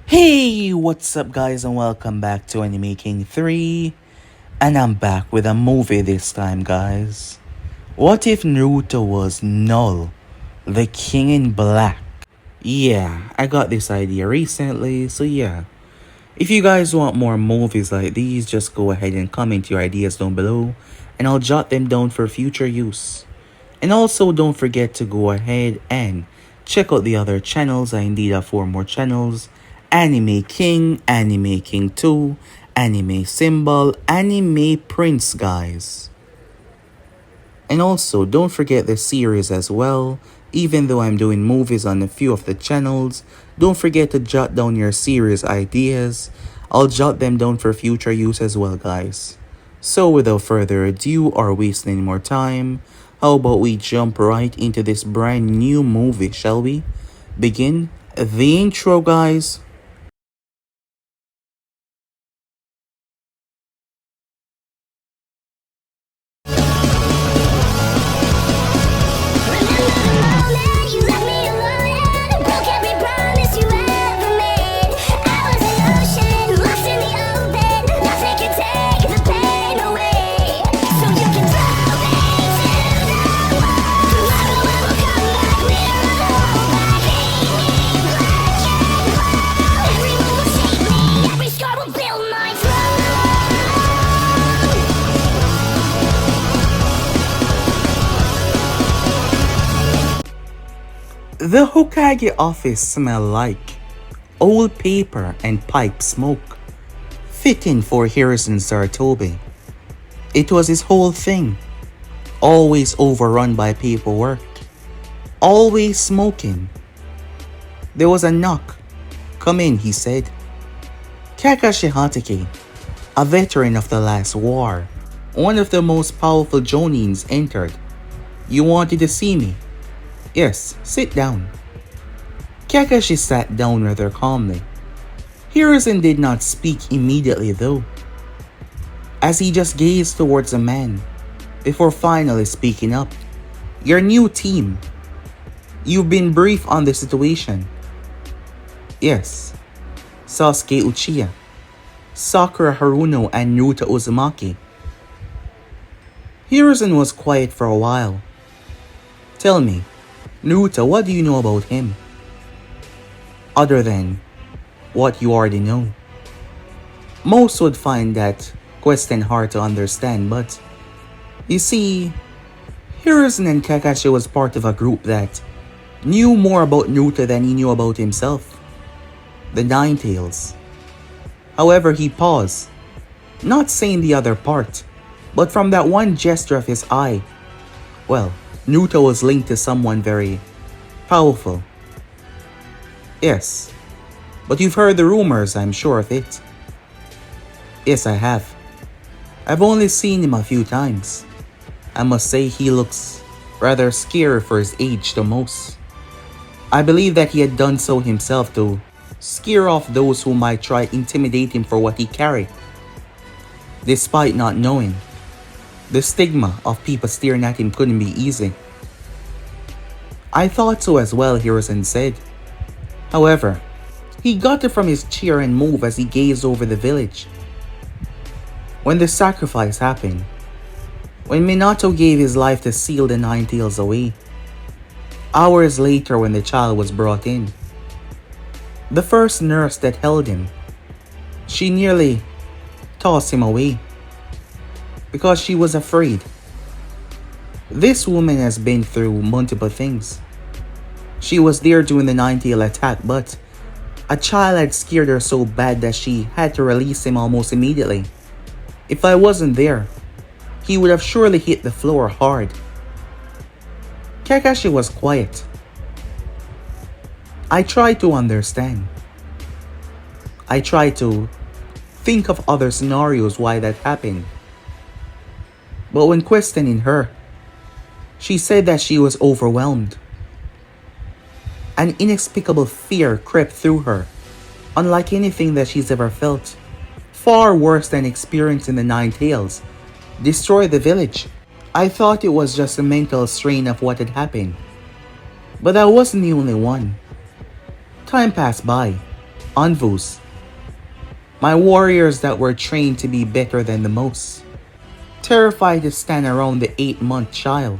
Hey, what's up guys and welcome back to Anime King 3. And I'm back with a movie this time guys. What if Naruto was Knull, the king in black? Yeah, I got this idea recently, so yeah. If you guys want more movies like these, just go ahead and comment your ideas down below and I'll jot them down for future use. And also don't forget to go ahead and check out the other channels. I indeed have 4 more channels. Anime King, Anime King 2, Anime Symbol, Anime Prince guys. And also don't forget the series as well. Even though I'm doing movies on a few of the channels, don't forget to jot down your series ideas. I'll jot them down for future use as well guys. So without further ado or wasting any more time, how about we jump right into this brand new movie, shall we? Begin the intro guys. The Hokage office smelled like old paper and pipe smoke, fitting for Harrison Sartobi. It was his whole thing, always overrun by paperwork, always smoking. There was a knock. "Come in," he said. Kakashi Hatake, a veteran of the last war, one of the most powerful Jonins, entered. "You wanted to see me?" "Yes, sit down." Kakashi sat down rather calmly. Hiruzen did not speak immediately though, as he just gazed towards the man, before finally speaking up. "Your new team. You've been briefed on the situation." "Yes. Sasuke Uchiha, Sakura Haruno and Naruto Uzumaki." Hiruzen was quiet for a while. "Tell me, Naruto, what do you know about him? Other than what you already know." Most would find that question hard to understand, but you see, Hiruzen and Kakashi was part of a group that knew more about Naruto than he knew about himself. The Nine Tails. However, he paused, not saying the other part, but from that one gesture of his eye, well, Naruto was linked to someone very powerful. "Yes, but you've heard the rumors, I'm sure of it." "Yes, I have. I've only seen him a few times. I must say he looks rather scary for his age the most. I believe that he had done so himself to scare off those who might try to intimidate him for what he carried. Despite not knowing, the stigma of people staring at him couldn't be easy." "I thought so as well," Hiruzen said. However, he got up from his chair and moved as he gazed over the village. When the sacrifice happened, when Minato gave his life to seal the Nine Tails away, hours later when the child was brought in, the first nurse that held him, she nearly tossed him away because she was afraid. This woman has been through multiple things. She was there during the Nine-Tail attack, but a child had scared her so bad that she had to release him almost immediately. If I wasn't there, he would have surely hit the floor hard. Kakashi was quiet. I tried to understand. I tried to think of other scenarios why that happened. But when questioning her, she said that she was overwhelmed. An inexplicable fear crept through her, unlike anything that she's ever felt. Far worse than experiencing the Nine Tails destroy the village. I thought it was just a mental strain of what had happened. But I wasn't the only one. Time passed by. Anvus, my warriors that were trained to be better than the most. Terrified to stand around the 8-month child.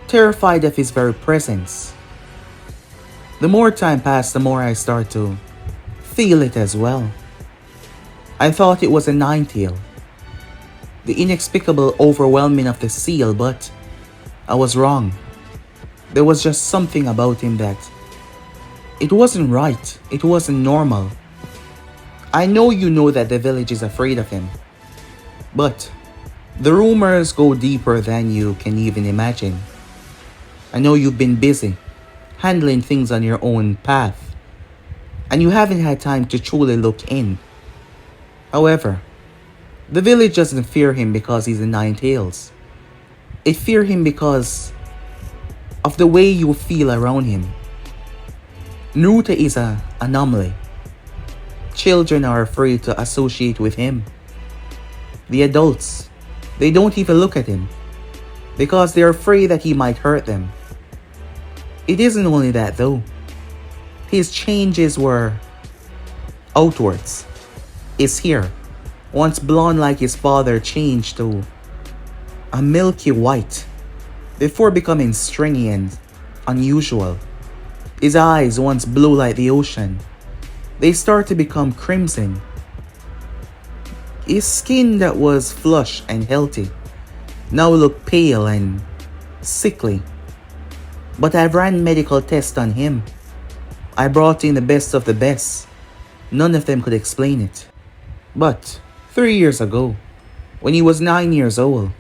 Terrified of his very presence. The more time passed, the more I start to feel it as well. I thought it was a nine-tail, the inexplicable overwhelming of the seal, but I was wrong. There was just something about him that it wasn't right, it wasn't normal. I know you know that the village is afraid of him, but the rumors go deeper than you can even imagine. I know you've been busy handling things on your own path, and you haven't had time to truly look in. However, the village doesn't fear him because he's a nine-tails. It fear him because of the way you feel around him. Naruto is an anomaly. Children are afraid to associate with him. The adults, they don't even look at him because they're afraid that he might hurt them. It isn't only that though. His changes were outwards. His hair, once blonde like his father, changed to a milky white before becoming stringy and unusual. His eyes, once blue like the ocean, they start to become crimson. His skin that was flush and healthy now looked pale and sickly. But I ran medical tests on him. I brought in the best of the best. None of them could explain it. But 3 years ago, when he was 9 years old,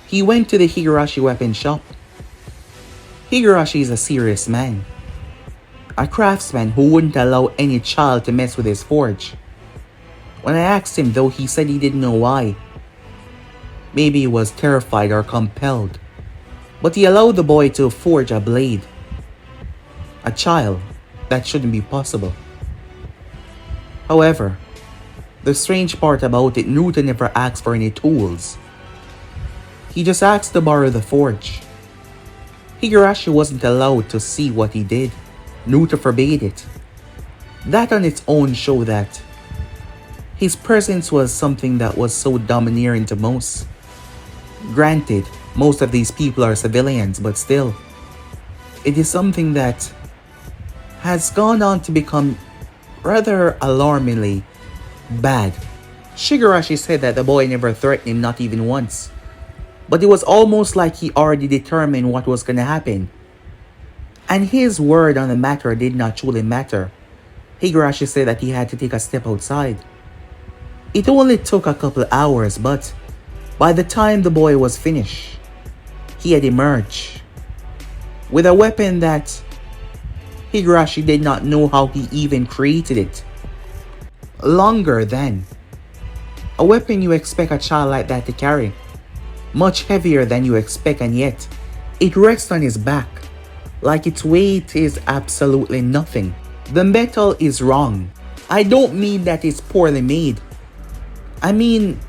he went to the Higurashi weapon shop. Higurashi is a serious man. A craftsman who wouldn't allow any child to mess with his forge. When I asked him though, he said he didn't know why. Maybe he was terrified or compelled. But he allowed the boy to forge a blade. A child, that shouldn't be possible. However, the strange part about it, Naruto never asked for any tools. He just asked to borrow the forge. Higurashi wasn't allowed to see what he did. Naruto forbade it. That on its own showed that his presence was something that was so domineering to most. Granted, most of these people are civilians, but still, it is something that has gone on to become rather alarmingly bad. Higurashi said that the boy never threatened him, not even once. But it was almost like he already determined what was going to happen. And his word on the matter did not truly matter. Higurashi said that he had to take a step outside. It only took a couple hours, but by the time the boy was finished, he had emerged with a weapon that Higurashi did not know how he even created it. Longer than a weapon you expect a child like that to carry. Much heavier than you expect, and yet it rests on his back like its weight is absolutely nothing. The metal is wrong. I don't mean that it's poorly made. I mean,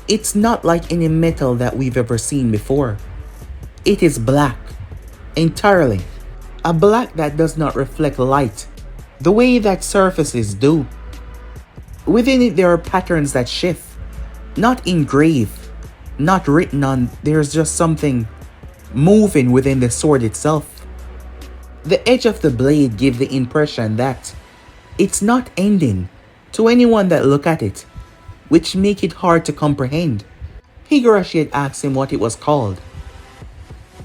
it's not like any metal that we've ever seen before. It is black, entirely. A black that does not reflect light the way that surfaces do. Within it there are patterns that shift, not engraved, not written on. There's just something moving within the sword itself. The edge of the blade gives the impression that it's not ending to anyone that look at it, which make it hard to comprehend. Higurashi had asked him what it was called.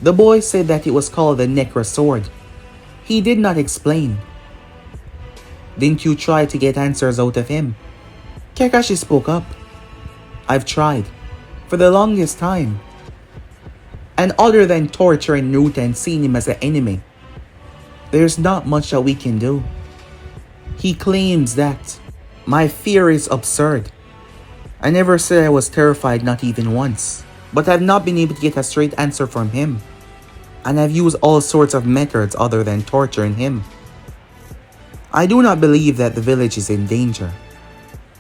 The boy said that it was called the Necro sword. He did not explain. Didn't you try to get answers out of him? Kakashi spoke up. I've tried for the longest time. And other than torturing Naruto and seeing him as an enemy, there's not much that we can do. He claims that my fear is absurd. I never said I was terrified, not even once. But I've not been able to get a straight answer from him. And I've used all sorts of methods other than torturing him. I do not believe that the village is in danger.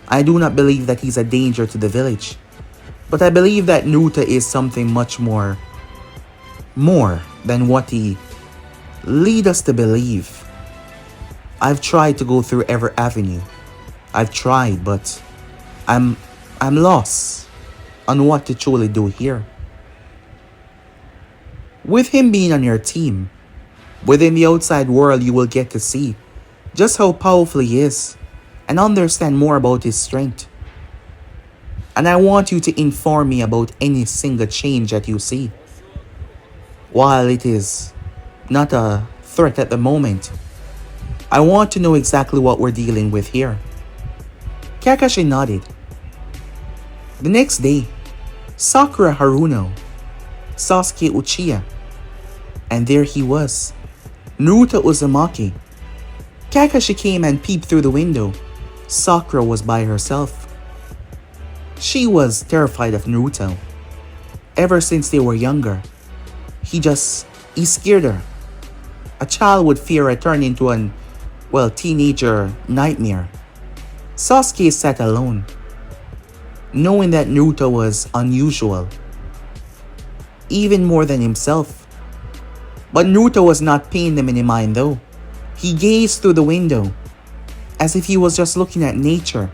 I do not believe that he's a danger to the village. But I believe that Naruto is something much more than what he lead us to believe. I've tried to go through every avenue. I've tried, but I'm lost on what to truly do here. With him being on your team, within the outside world you will get to see just how powerful he is and understand more about his strength. And I want you to inform me about any single change that you see. While it is not a threat at the moment, I want to know exactly what we're dealing with here. Kakashi nodded. The next day, Sakura Haruno, Sasuke Uchiha, and there he was, Naruto Uzumaki. Kakashi came and peeped through the window. Sakura was by herself. She was terrified of Naruto. Ever since they were younger, he scared her. A child would fear a turn into an, teenager nightmare. Sasuke sat alone, knowing that Naruto was unusual, even more than himself. But Naruto was not paying them any mind though. He gazed through the window, as if he was just looking at nature.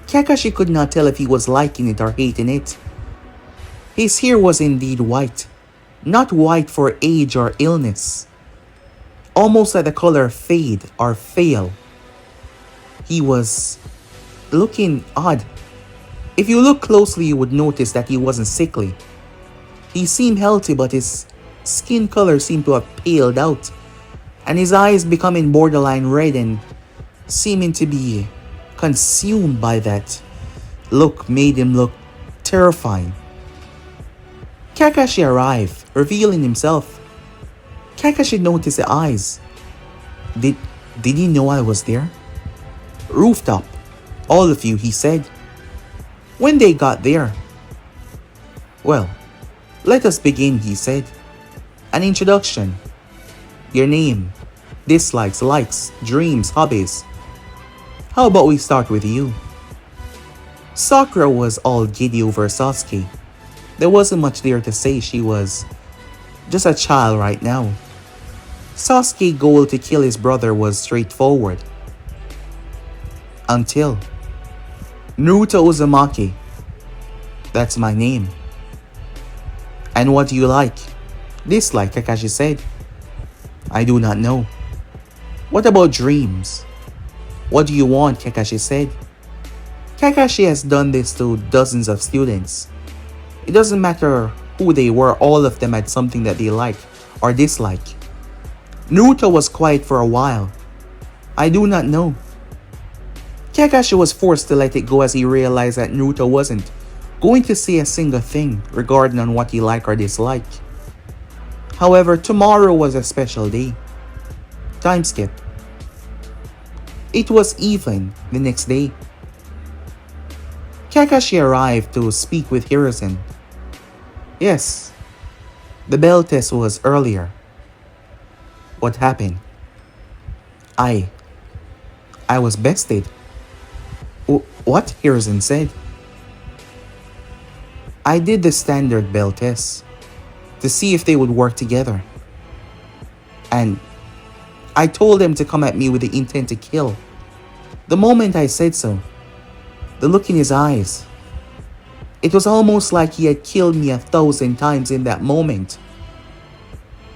Kakashi could not tell if he was liking it or hating it. His hair was indeed white, not white for age or illness, almost like the color fade or fail. He was looking odd. If you look closely, you would notice that he wasn't sickly. He seemed healthy, but his skin color seemed to have paled out, and his eyes becoming borderline red and seeming to be consumed by that look made him look terrifying. Kakashi arrived, revealing himself. Kakashi noticed the eyes. Did he know I was there? Rooftop, all of you, he said. When they got there, well, let us begin, he said. An introduction. Your name, dislikes, likes, dreams, hobbies. How about we start with you? Sakura was all giddy over Sasuke. There wasn't much there to say. She was just a child right now. Sasuke's goal to kill his brother was straightforward. Until Naruto Uzumaki. That's my name. And what do you like? Dislike, Kakashi said. I do not know. What about dreams? What do you want? Kakashi said. Kakashi has done this to dozens of students. It doesn't matter who they were, all of them had something that they like or dislike. Naruto was quiet for a while. I do not know. Kakashi was forced to let it go as he realized that Naruto wasn't going to say a single thing regarding on what he liked or disliked. However, tomorrow was a special day. Time skip. It was evening the next day. Kakashi arrived to speak with Hiruzen. Yes, the bell test was earlier. What happened? I was bested. What? Hiruzen said. I did the standard bell test to see if they would work together. And I told them to come at me with the intent to kill. The moment I said so, the look in his eyes, it was almost like he had killed me 1,000 times in that moment.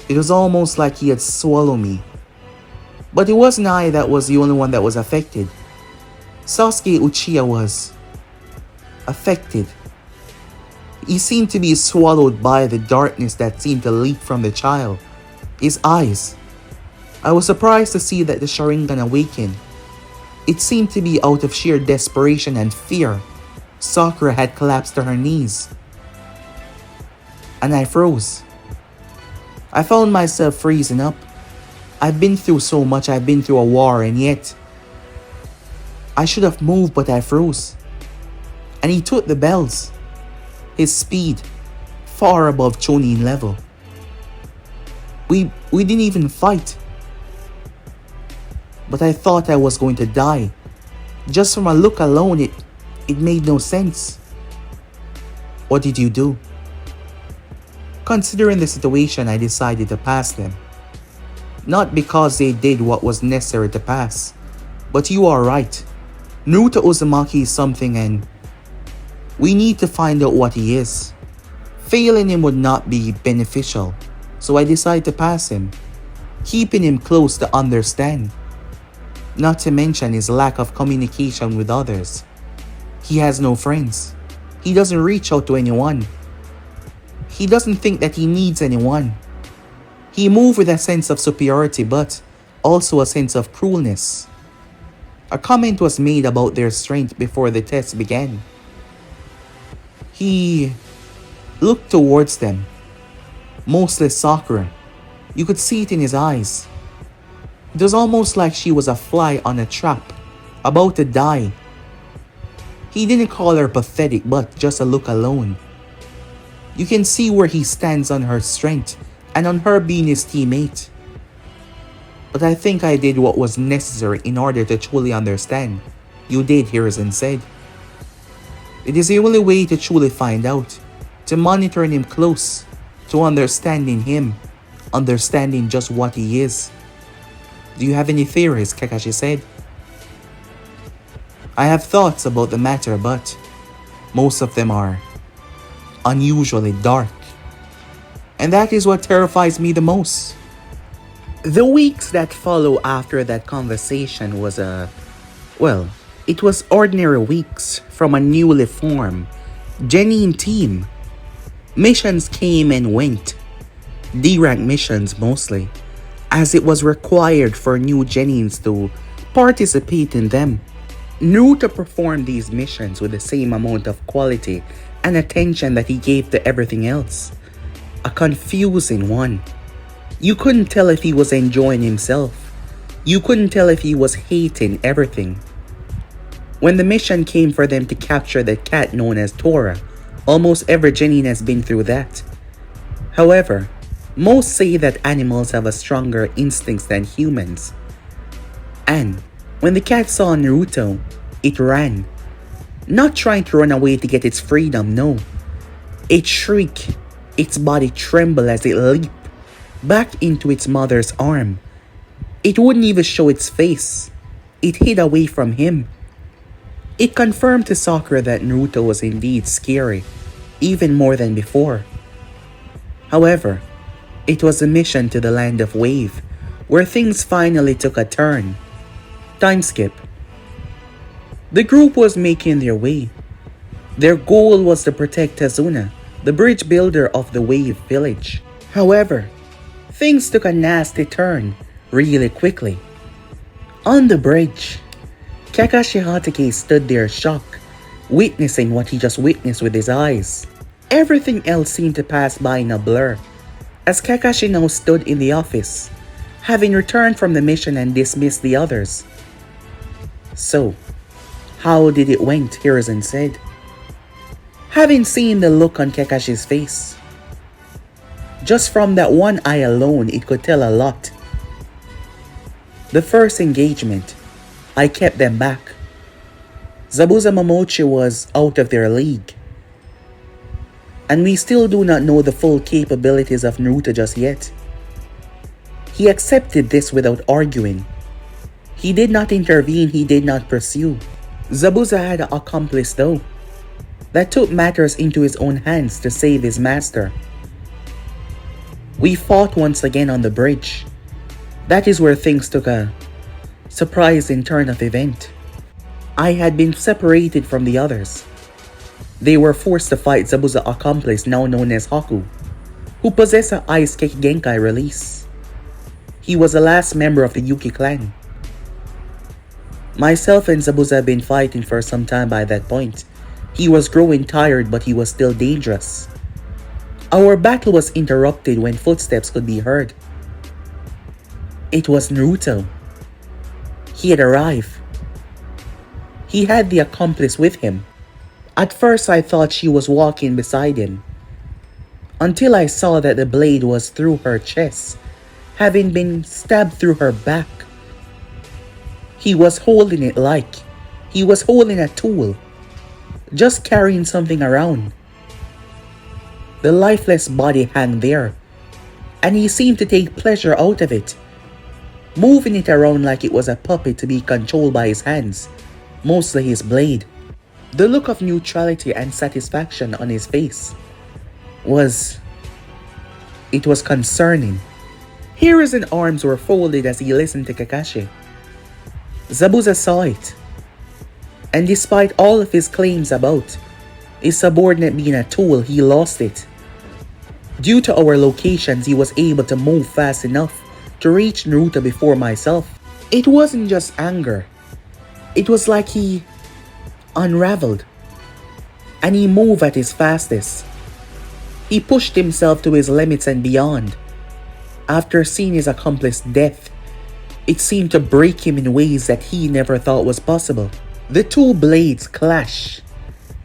It was almost like he had swallowed me. But it wasn't I that was the only one that was affected. Sasuke Uchiha was affected. He seemed to be swallowed by the darkness that seemed to leak from the child. His eyes. I was surprised to see that the Sharingan awakened. It seemed to be out of sheer desperation and fear. Sakura had collapsed to her knees. And I froze. I found myself freezing up. I've been through so much, I've been through a war, and yet I should have moved, but I froze. And he took the bells. His speed, far above Chunin level. We didn't even fight. But I thought I was going to die. Just from a look alone, it made no sense. What did you do? Considering the situation, I decided to pass them. Not because they did what was necessary to pass. But you are right. Naruto Uzumaki is something and we need to find out what he is. Failing him would not be beneficial, so I decided to pass him, keeping him close to understand. Not to mention his lack of communication with others. He has no friends. He doesn't reach out to anyone. He doesn't think that he needs anyone. He moved with a sense of superiority but also a sense of cruelness. A comment was made about their strength before the test began. He looked towards them, mostly Sakura. You could see it in his eyes. It was almost like she was a fly on a trap, about to die. He didn't call her pathetic, but just a look alone. You can see where he stands on her strength and on her being his teammate. But I think I did what was necessary in order to truly understand. You did, Hiruzen said. It is the only way to truly find out, to monitoring him close, to understanding him, understanding just what he is. Do you have any theories? Kakashi said. I have thoughts about the matter, but most of them are unusually dark. And that is what terrifies me the most. The weeks that follow after that conversation was it was ordinary weeks from a newly formed, genuine team. Missions came and went, D-rank missions mostly, as it was required for new Genins to participate in them. Naruto performed these missions with the same amount of quality and attention that he gave to everything else. A confusing one. You couldn't tell if he was enjoying himself. You couldn't tell if he was hating everything. When the mission came for them to capture the cat known as Tora, almost every Genin has been through that. However, most say that animals have a stronger instincts than humans. And when the cat saw Naruto, it ran. Not trying to run away to get its freedom, no. It shrieked, its body trembled as it leaped back into its mother's arm. It wouldn't even show its face. It hid away from him. It confirmed to Sakura that Naruto was indeed scary, even more than before. However, it was a mission to the land of Wave, where things finally took a turn. Time skip. The group was making their way. Their goal was to protect Tsunade, the bridge builder of the Wave village. However, things took a nasty turn really quickly. On the bridge, Kakashi Hatake stood there shocked, witnessing what he just witnessed with his eyes. Everything else seemed to pass by in a blur, as Kakashi now stood in the office, having returned from the mission and dismissed the others. So, how did it went? Hiruzen said. Having seen the look on Kakashi's face, just from that one eye alone, it could tell a lot. The first engagement, I kept them back. Zabuza Momochi was out of their league. And we still do not know the full capabilities of Naruto just yet. He accepted this without arguing. He did not intervene, he did not pursue. Zabuza had an accomplice though, that took matters into his own hands to save his master. We fought once again on the bridge. That is where things took a surprising turn of event. I had been separated from the others. They were forced to fight Zabuza's accomplice, now known as Haku, who possessed an Ice Cake Genkai release. He was the last member of the Yuki clan. Myself and Zabuza had been fighting for some time by that point. He was growing tired, but he was still dangerous. Our battle was interrupted when footsteps could be heard. It was Naruto. He had arrived. He had the accomplice with him. At first I thought she was walking beside him, until I saw that the blade was through her chest, having been stabbed through her back. He was holding it like he was holding a tool, just carrying something around. The lifeless body hung there, and he seemed to take pleasure out of it, moving it around like it was a puppet to be controlled by his hands, mostly his blade. The look of neutrality and satisfaction on his face was concerning. Hiruzen arms were folded as he listened to Kakashi. Zabuza saw it, and despite all of his claims about his subordinate being a tool, he lost it. Due to our locations, he was able to move fast enough to reach Naruto before myself. It wasn't just anger. It was like he unraveled, and he moved at his fastest. He pushed himself to his limits and beyond. After seeing his accomplice's death, it seemed to break him in ways that he never thought was possible. The two blades clash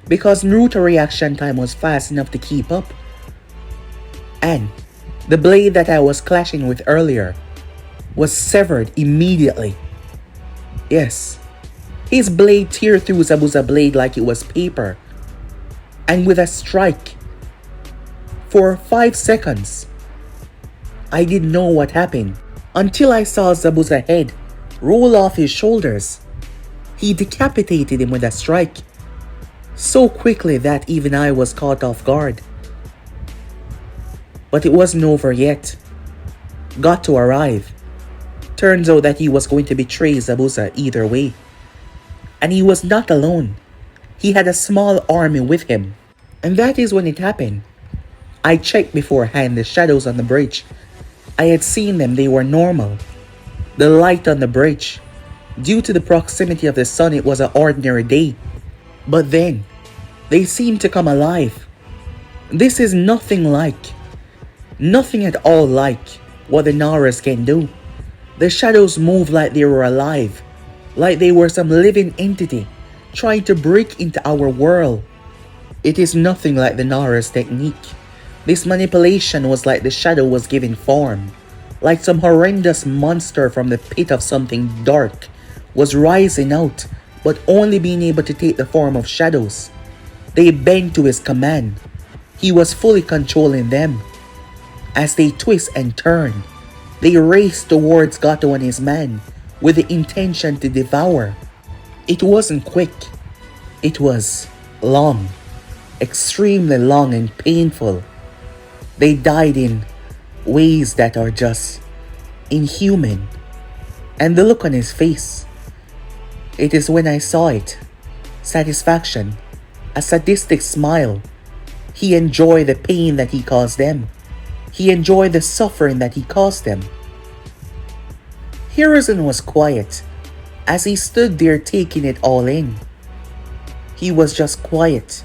because Naruto's reaction time was fast enough to keep up. And the blade that I was clashing with earlier was severed immediately. Yes, his blade teared through Zabuza's blade like it was paper. And with a strike, for 5 seconds, I didn't know what happened until I saw Zabuza's head roll off his shoulders. He decapitated him with a strike, so quickly that even I was caught off guard. But it wasn't over yet. Got to arrive. Turns out that he was going to betray Zabuza either way. And he was not alone. He had a small army with him. And that is when it happened. I checked beforehand the shadows on the bridge. I had seen them, they were normal. The light on the bridge. Due to the proximity of the sun, it was an ordinary day. But then, they seemed to come alive. This is nothing at all like what the Naras can do. The shadows move like they were alive, like they were some living entity trying to break into our world. It is nothing like the Naras technique. This manipulation was like the shadow was given form, like some horrendous monster from the pit of something dark was rising out, but only being able to take the form of shadows. They bent to his command. He was fully controlling them. As they twist and turn, they raced towards Gato and his man with the intention to devour. It wasn't quick. It was long, extremely long and painful. They died in ways that are just inhuman. And the look on his face, it is when I saw it. Satisfaction, a sadistic smile. He enjoyed the pain that he caused them. He enjoyed the suffering that he caused them. Hiruzen was quiet as he stood there taking it all in. He was just quiet,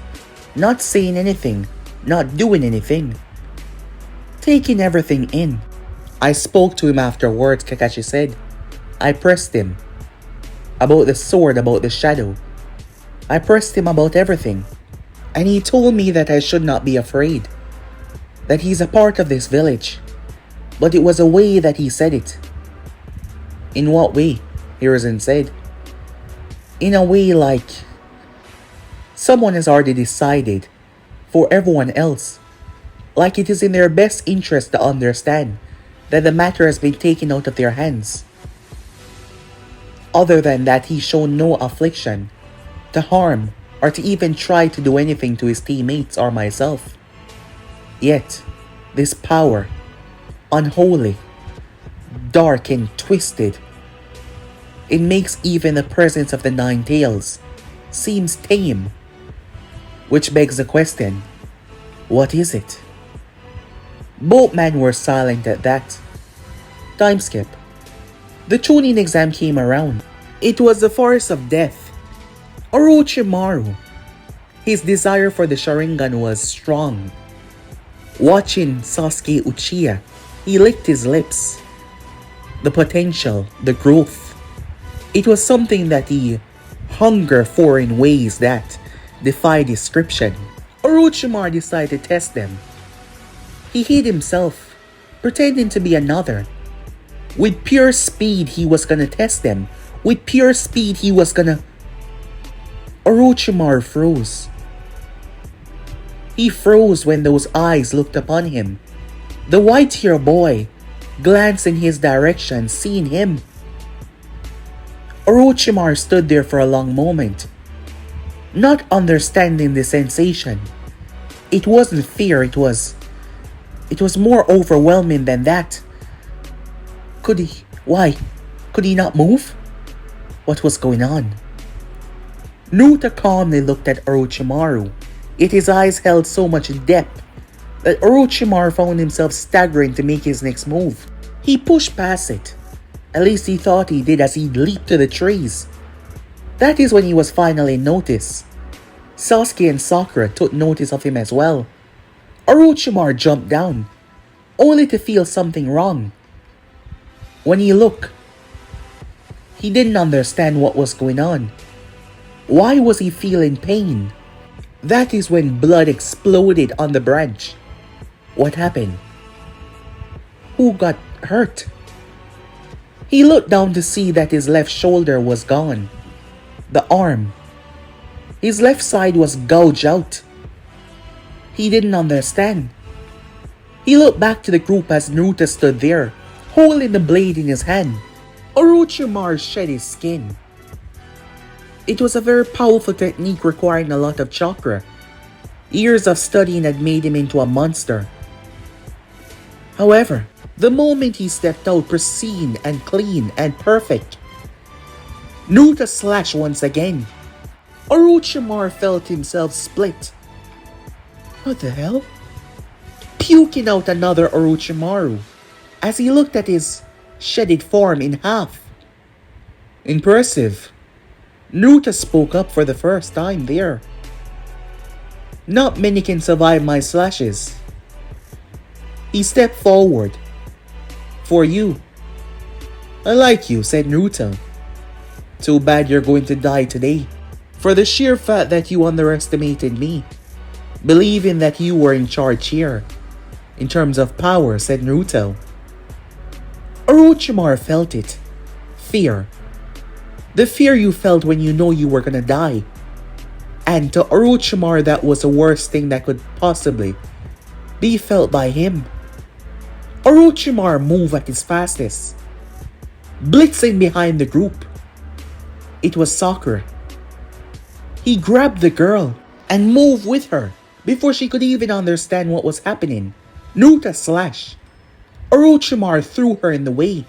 not saying anything, not doing anything, taking everything in. I spoke to him afterwards, Kakashi said. I pressed him about the sword, about the shadow. I pressed him about everything. And he told me that I should not be afraid, that he's a part of this village. But it was a way that he said it. In what way? Hiruzen said. In a way like someone has already decided for everyone else, like it is in their best interest to understand that the matter has been taken out of their hands. Other than that, he showed no affliction to harm or to even try to do anything to his teammates or myself. Yet, this power, unholy, dark and twisted, it makes even the presence of the Nine Tails seems tame. Which begs the question, what is it? Both men were silent at that. Time skip. The Chunin exam came around. It was the forest of death. Orochimaru. His desire for the Sharingan was strong. Watching Sasuke Uchiha, he licked his lips. The potential, the growth. It was something that he hungered for in ways that defy description. Orochimaru decided to test them. He hid himself, pretending to be another. With pure speed, he was gonna test them. With pure speed, he was gonna... Orochimaru froze. He froze when those eyes looked upon him. The white-haired boy glanced in his direction, seeing him. Orochimaru stood there for a long moment, not understanding the sensation. It wasn't fear, it was more overwhelming than that. Why? Could he not move? What was going on? Naruto calmly looked at Orochimaru, yet his eyes held so much depth that Orochimaru found himself staggering to make his next move. He pushed past it. At least he thought he did as he leaped to the trees. That is when he was finally noticed. Sasuke and Sakura took notice of him as well. Orochimaru jumped down, only to feel something wrong. When he looked, he didn't understand what was going on. Why was he feeling pain? That is when blood exploded on the branch. What happened? Who got hurt? He looked down to see that his left shoulder was gone. The arm. His left side was gouged out. He didn't understand. He looked back to the group as Naruto stood there, holding the blade in his hand. Orochimaru shed his skin. It was a very powerful technique requiring a lot of chakra. Years of studying had made him into a monster. However, the moment he stepped out, pristine and clean and perfect, Naruto slashed once again. Orochimaru felt himself split. What the hell? Puking out another Orochimaru as he looked at his shedded form in half. Impressive. Naruto spoke up for the first time there. Not many can survive my slashes. He stepped forward. For you. I like you, said Naruto. Too bad you're going to die today. For the sheer fact that you underestimated me. Believing that you were in charge here. In terms of power, said Naruto. Orochimaru felt it. Fear. The fear you felt when you know you were gonna die. And to Orochimaru, that was the worst thing that could possibly be felt by him. Orochimaru moved at his fastest, blitzing behind the group. It was Sakura. He grabbed the girl and moved with her before she could even understand what was happening. Naruto slashed. Orochimaru threw her in the way.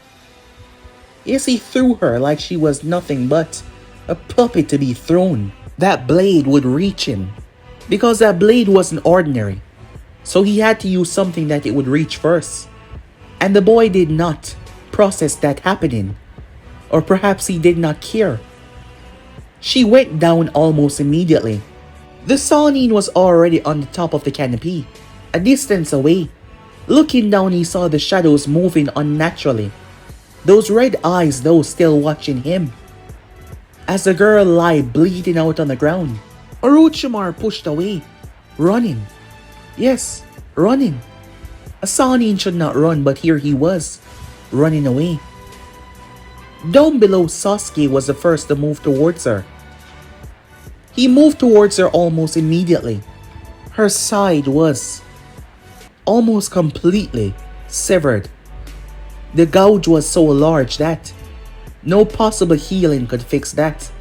Yes, he threw her like she was nothing but a puppet to be thrown. That blade would reach him, because that blade wasn't ordinary. So he had to use something that it would reach first. And the boy did not process that happening. Or perhaps he did not care. She went down almost immediately. The Sannin was already on the top of the canopy, a distance away. Looking down, he saw the shadows moving unnaturally. Those red eyes, though, still watching him. As the girl lay bleeding out on the ground, Orochimaru pushed away, running. Yes, running. A Sannin should not run, but here he was, running away. Down below, Sasuke was the first to move towards her. He moved towards her almost immediately. Her side was almost completely severed. The gouge was so large that no possible healing could fix that.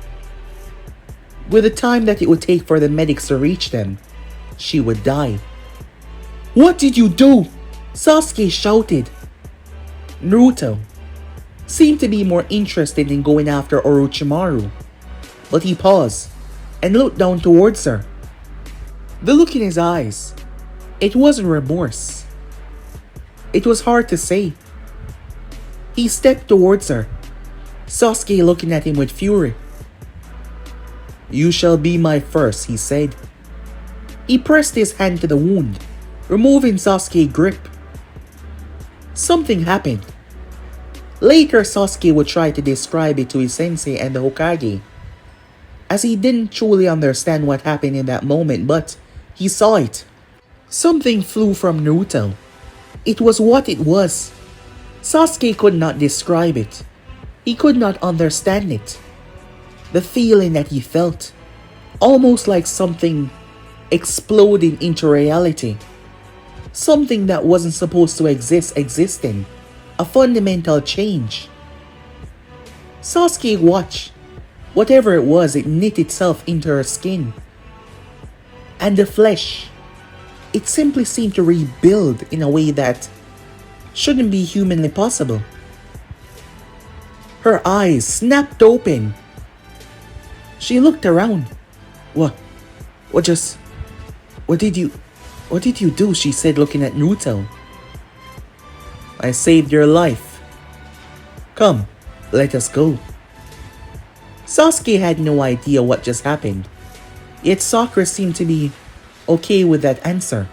With the time that it would take for the medics to reach them, she would die. What did you do? Sasuke shouted. Naruto seemed to be more interested in going after Orochimaru, but he paused and looked down towards her. The look in his eyes, it wasn't remorse. It was hard to say. He stepped towards her, Sasuke looking at him with fury. You shall be my first, he said. He pressed his hand to the wound, removing Sasuke's grip. Something happened. Later, Sasuke would try to describe it to his sensei and the Hokage, as he didn't truly understand what happened in that moment, but he saw it. Something flew from Naruto. It was what it was. Sasuke could not describe it. He could not understand it. The feeling that he felt, almost like something exploding into reality. Something that wasn't supposed to exist existing. A A fundamental change. Sasuke watched. Whatever it was, it knit itself into her skin. And the flesh, it simply seemed to rebuild in a way that shouldn't be humanly possible. Her eyes snapped open. She looked around. What did you do? She said, looking at Naruto. I saved your life. Come, let us go. Sasuke had no idea what just happened, yet Sakura seemed to be okay with that answer.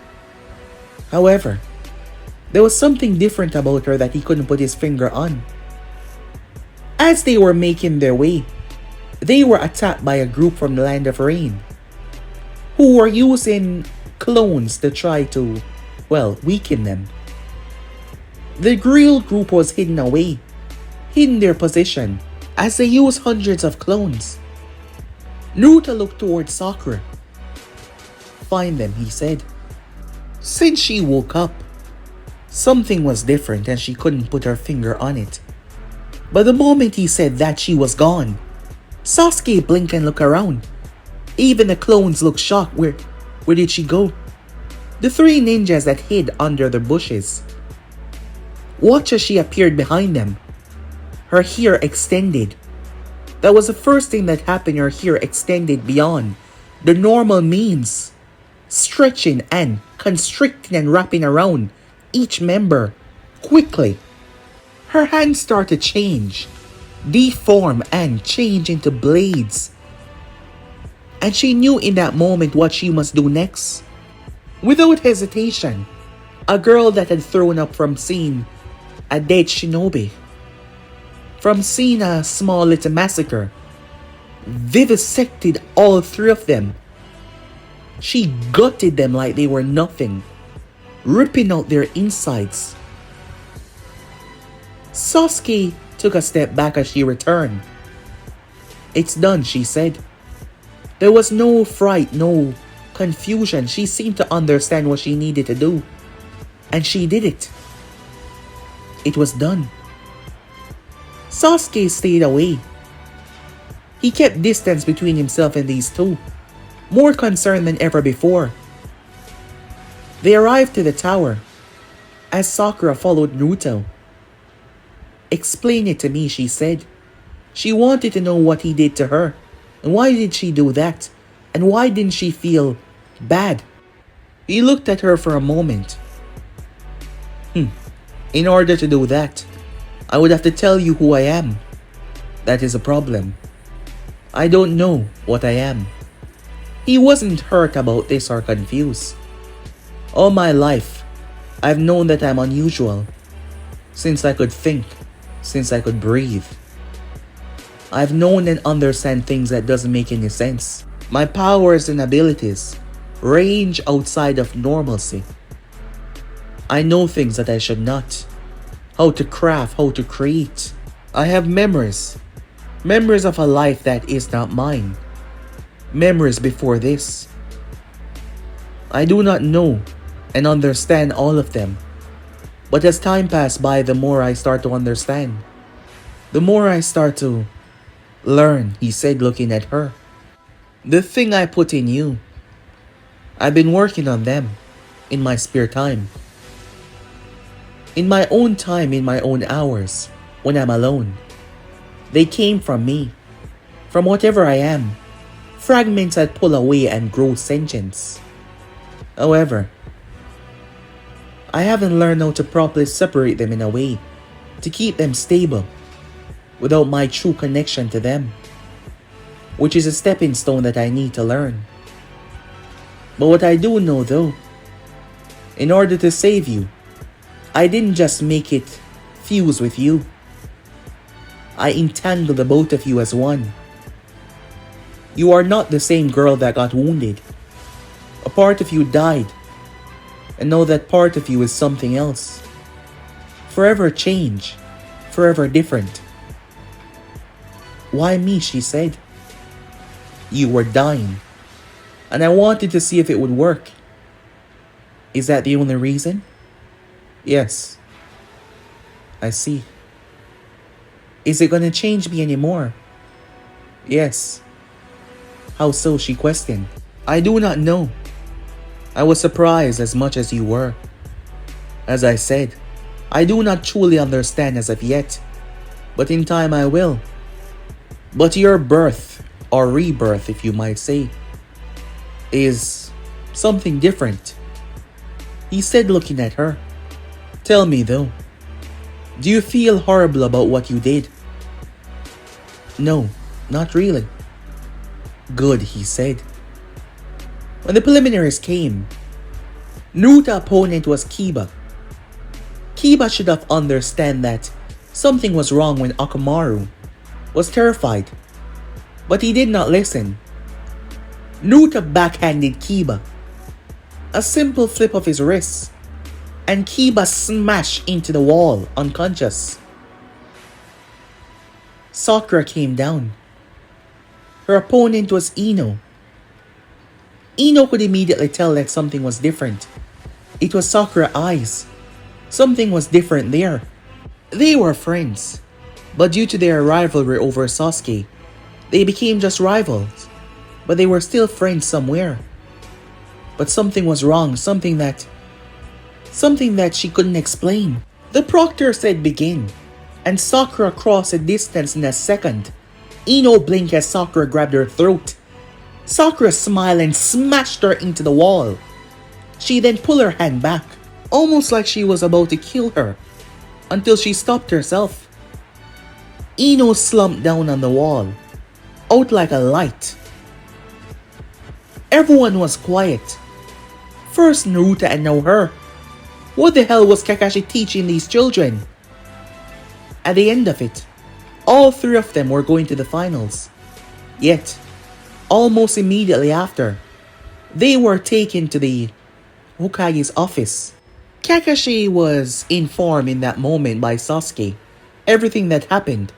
However, there was something different about her that he couldn't put his finger on. As they were making their way, they were attacked by a group from the Land of Rain, who were using clones to try to, weaken them. The real group was hidden away, hidden their position, as they used hundreds of clones. Naruto looked towards Sakura. Find them, he said. Since she woke up, something was different and she couldn't put her finger on it. But the moment he said that, she was gone. Sasuke blinked and looked around. Even the clones looked shocked. Where did she go? The three ninjas that hid under the bushes. Watch as she appeared behind them. Her hair extended. That was the first thing that happened. Her hair extended beyond the normal means, stretching and constricting and wrapping around each member quickly. Her hands started to change, deform and change into blades. And she knew in that moment what she must do next. Without hesitation, a girl that had thrown up from seeing a dead shinobi, from seeing a small little massacre, vivisected all three of them. She gutted them like they were nothing, ripping out their insides. Sasuke took a step back as she returned. It's done, she said. There was no fright, no confusion. She seemed to understand what she needed to do. And she did it. It was done. Sasuke stayed away. He kept distance between himself and these two, more concerned than ever before. They arrived to the tower, as Sakura followed Naruto. Explain it to me, she said. She wanted to know what he did to her, and why did she do that, and why didn't she feel bad? He looked at her for a moment. In order to do that, I would have to tell you who I am. That is a problem. I don't know what I am. He wasn't hurt about this or confused. All my life, I've known that I'm unusual. Since I could think, since I could breathe. I've known and understand things that doesn't make any sense. My powers and abilities range outside of normalcy. I know things that I should not. How to craft, how to create. I have memories. Memories of a life that is not mine. Memories before this. I do not know and understand all of them. But as time passes by, the more I start to understand. The more I start to learn, he said, looking at her. The thing I put in you, I've been working on them in my spare time. In my own time, in my own hours, when I'm alone. They came from me, from whatever I am. Fragments that pull away and grow sentience. However, I haven't learned how to properly separate them in a way to keep them stable without my true connection to them, which is a stepping stone that I need to learn. But what I do know though, in order to save you, I didn't just make it fuse with you. I entangled the both of you as one. You are not the same girl that got wounded. A part of you died, and now that part of you is something else. Forever changed, forever different. Why me, she said. You were dying, and I wanted to see if it would work. Is that the only reason? Yes. I see. Is it gonna change me anymore? Yes. How so? She questioned. I do not know. I was surprised as much as you were. As I said, I do not truly understand as of yet, but in time I will. But your birth, or rebirth if you might say, is something different. He said, looking at her. Tell me though, do you feel horrible about what you did? No, not really. Good, he said. When the preliminaries came, Naruto's opponent was Kiba. Kiba should have understood that something was wrong when Orochimaru was terrified, but he did not listen. Naruto backhanded Kiba. A simple flip of his wrist, and Kiba smashed into the wall, unconscious. Sakura came down. Her opponent was Ino. Ino could immediately tell that something was different. It was Sakura's eyes. Something was different there. They were friends, but due to their rivalry over Sasuke, they became just rivals. But they were still friends somewhere. But something was wrong, something that she couldn't explain. The proctor said begin, and Sakura crossed a distance in a second. Ino blinked as Sakura grabbed her throat. Sakura smiled and smashed her into the wall. She then pulled her hand back, almost like she was about to kill her, until she stopped herself. Ino slumped down on the wall, out like a light. Everyone was quiet. First Naruto and now her. What the hell was Kakashi teaching these children? At the end of it, all three of them were going to the finals. Yet, almost immediately after, they were taken to the Hokage's office. Kakashi was informed in that moment by Sasuke everything that happened.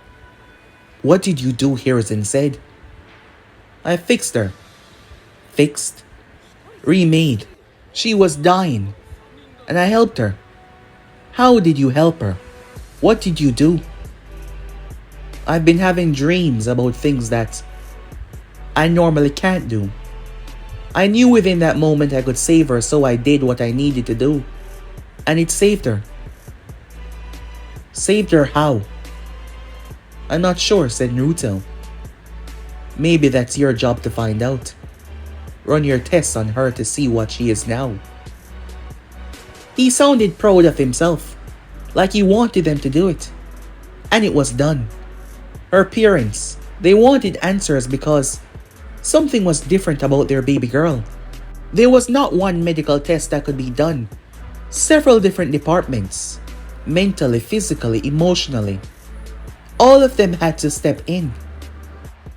What did you do? Hiruzen said. I fixed her. Fixed? Remade. She was dying, and I helped her. How did you help her? What did you do? I've been having dreams about things that I normally can't do. I knew within that moment I could save her, so I did what I needed to do. And it saved her. Saved her how? I'm not sure, said Naruto. Maybe that's your job to find out. Run your tests on her to see what she is now. He sounded proud of himself, like he wanted them to do it. And it was done. Her parents, they wanted answers because something was different about their baby girl. There was not one medical test that could be done. Several different departments, mentally, physically, emotionally. All of them had to step in.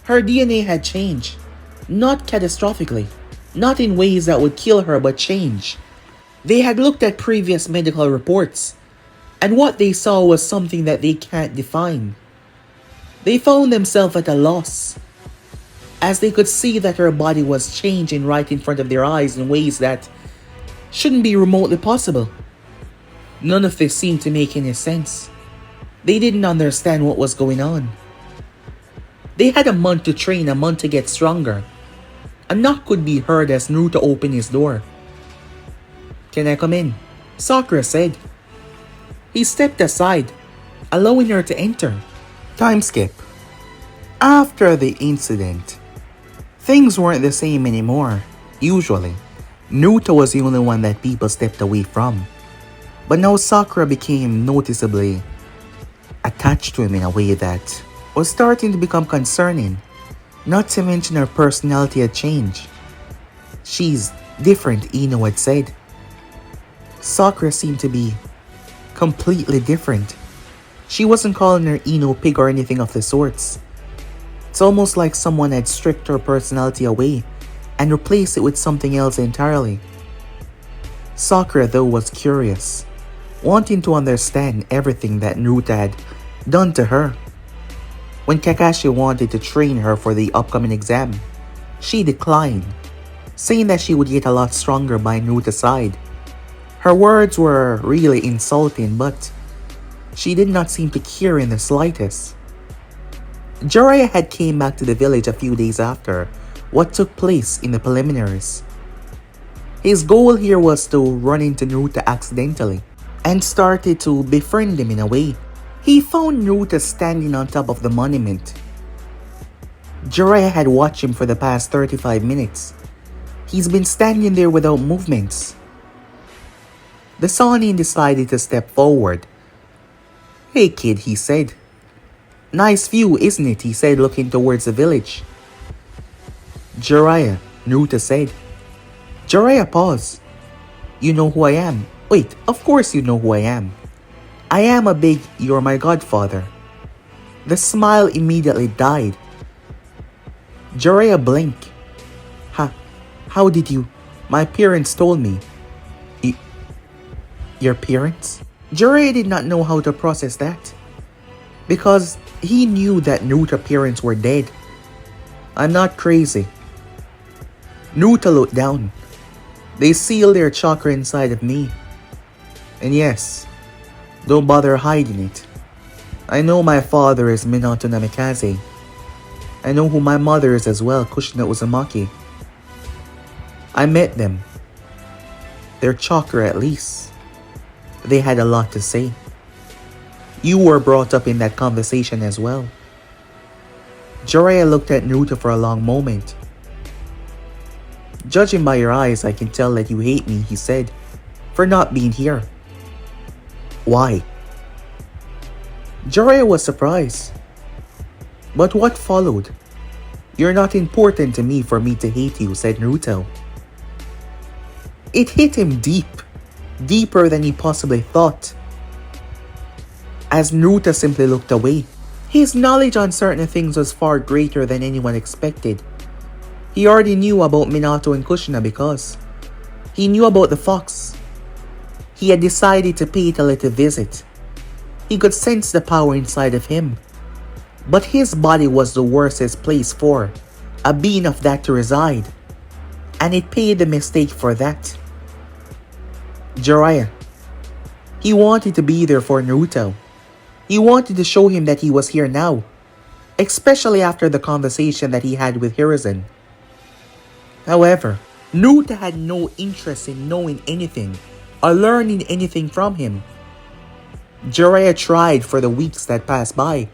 Her DNA had changed, not catastrophically, not in ways that would kill her, but change. They had looked at previous medical reports, and what they saw was something that they can't define. They found themselves at a loss, as they could see that her body was changing right in front of their eyes in ways that shouldn't be remotely possible. None of this seemed to make any sense. They didn't understand what was going on. They had a month to train, a month to get stronger. A knock could be heard as Naruto opened his door. Can I come in? Sakura said. He stepped aside, allowing her to enter. Time skip. After the incident, things weren't the same anymore. Usually, Naruto was the only one that people stepped away from. But now Sakura became noticeably attached to him in a way that was starting to become concerning. Not to mention her personality had changed. She's different, Ino had said. Sakura seemed to be completely different. She wasn't calling her Ino pig or anything of the sorts. It's almost like someone had stripped her personality away and replaced it with something else entirely. Sakura though was curious, wanting to understand everything that Naruto had done to her. When Kakashi wanted to train her for the upcoming exam, she declined, saying that she would get a lot stronger by Naruto's side. Her words were really insulting, but She did not seem to care in the slightest. Jiraiya had came back to the village a few days after what took place in the preliminaries. His goal here was to run into Naruto accidentally and started to befriend him in a way. He found Naruto standing on top of the monument. Jiraiya had watched him for the past 35 minutes. He's been standing there without movements. The Sannin decided to step forward. "Hey kid," he said. "Nice view, isn't it?" he said, looking towards the village. "Jiraiya," Naruto said. Jiraiya paused. "You know who I am?" "Wait, of course you know who I am. I am a big, you're my godfather." The smile immediately died. Jiraiya blinked. How did you? My parents told me." Your parents?" Jiraiya did not know how to process that, because he knew that Naruto's parents were dead. "I'm not crazy." Naruto looked down. "They sealed their chakra inside of me. And yes, don't bother hiding it. I know my father is Minato Namikaze. I know who my mother is as well, Kushina Uzumaki. I met them. Their chakra at least. They had a lot to say. You were brought up in that conversation as well." Jiraiya looked at Naruto for a long moment. "Judging by your eyes, I can tell that you hate me," he said, "for not being here." "Why?" Jiraiya was surprised. "But what followed? You're not important to me for me to hate you," said Naruto. It hit him deep, deeper than he possibly thought. As Naruto simply looked away, his knowledge on certain things was far greater than anyone expected. He already knew about Minato and Kushina because he knew about the fox. He had decided to pay it a little visit. He could sense the power inside of him. But his body was the worstest place for a being of that to reside. And it paid the mistake for that. Jiraiya. He wanted to be there for Naruto. He wanted to show him that he was here now. Especially after the conversation that he had with Hiruzen. However, Naruto had no interest in knowing anything or learning anything from him. Jiraiya tried for the weeks that passed by,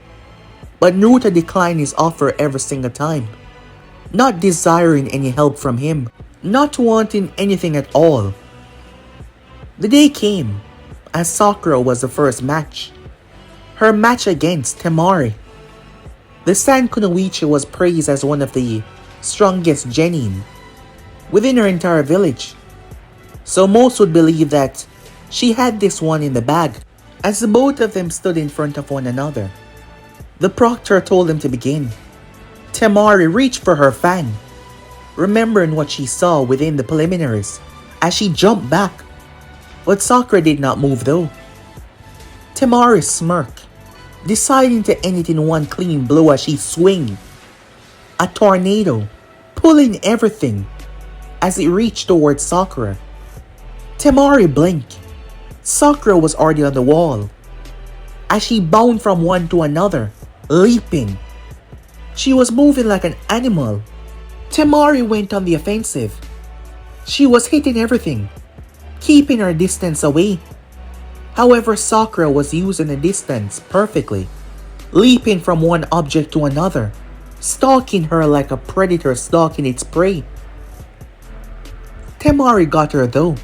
but Naruto declined his offer every single time, not desiring any help from him, not wanting anything at all. The day came, as Sakura was the first match. Her match against Temari. The Sand Kunoichi was praised as one of the strongest genin within her entire village, so most would believe that she had this one in the bag. As the both of them stood in front of one another, the proctor told them to begin. Temari reached for her fan, remembering what she saw within the preliminaries as she jumped back, but Sakura did not move though. Temari smirked, deciding to end it in one clean blow as she swung. A tornado, pulling everything as it reached towards Sakura. Temari blinked. Sakura was already on the wall. As she bounded from one to another, leaping. She was moving like an animal. Temari went on the offensive. She was hitting everything, keeping her distance away. However, Sakura was using the distance perfectly, leaping from one object to another, stalking her like a predator stalking its prey. Temari got her though.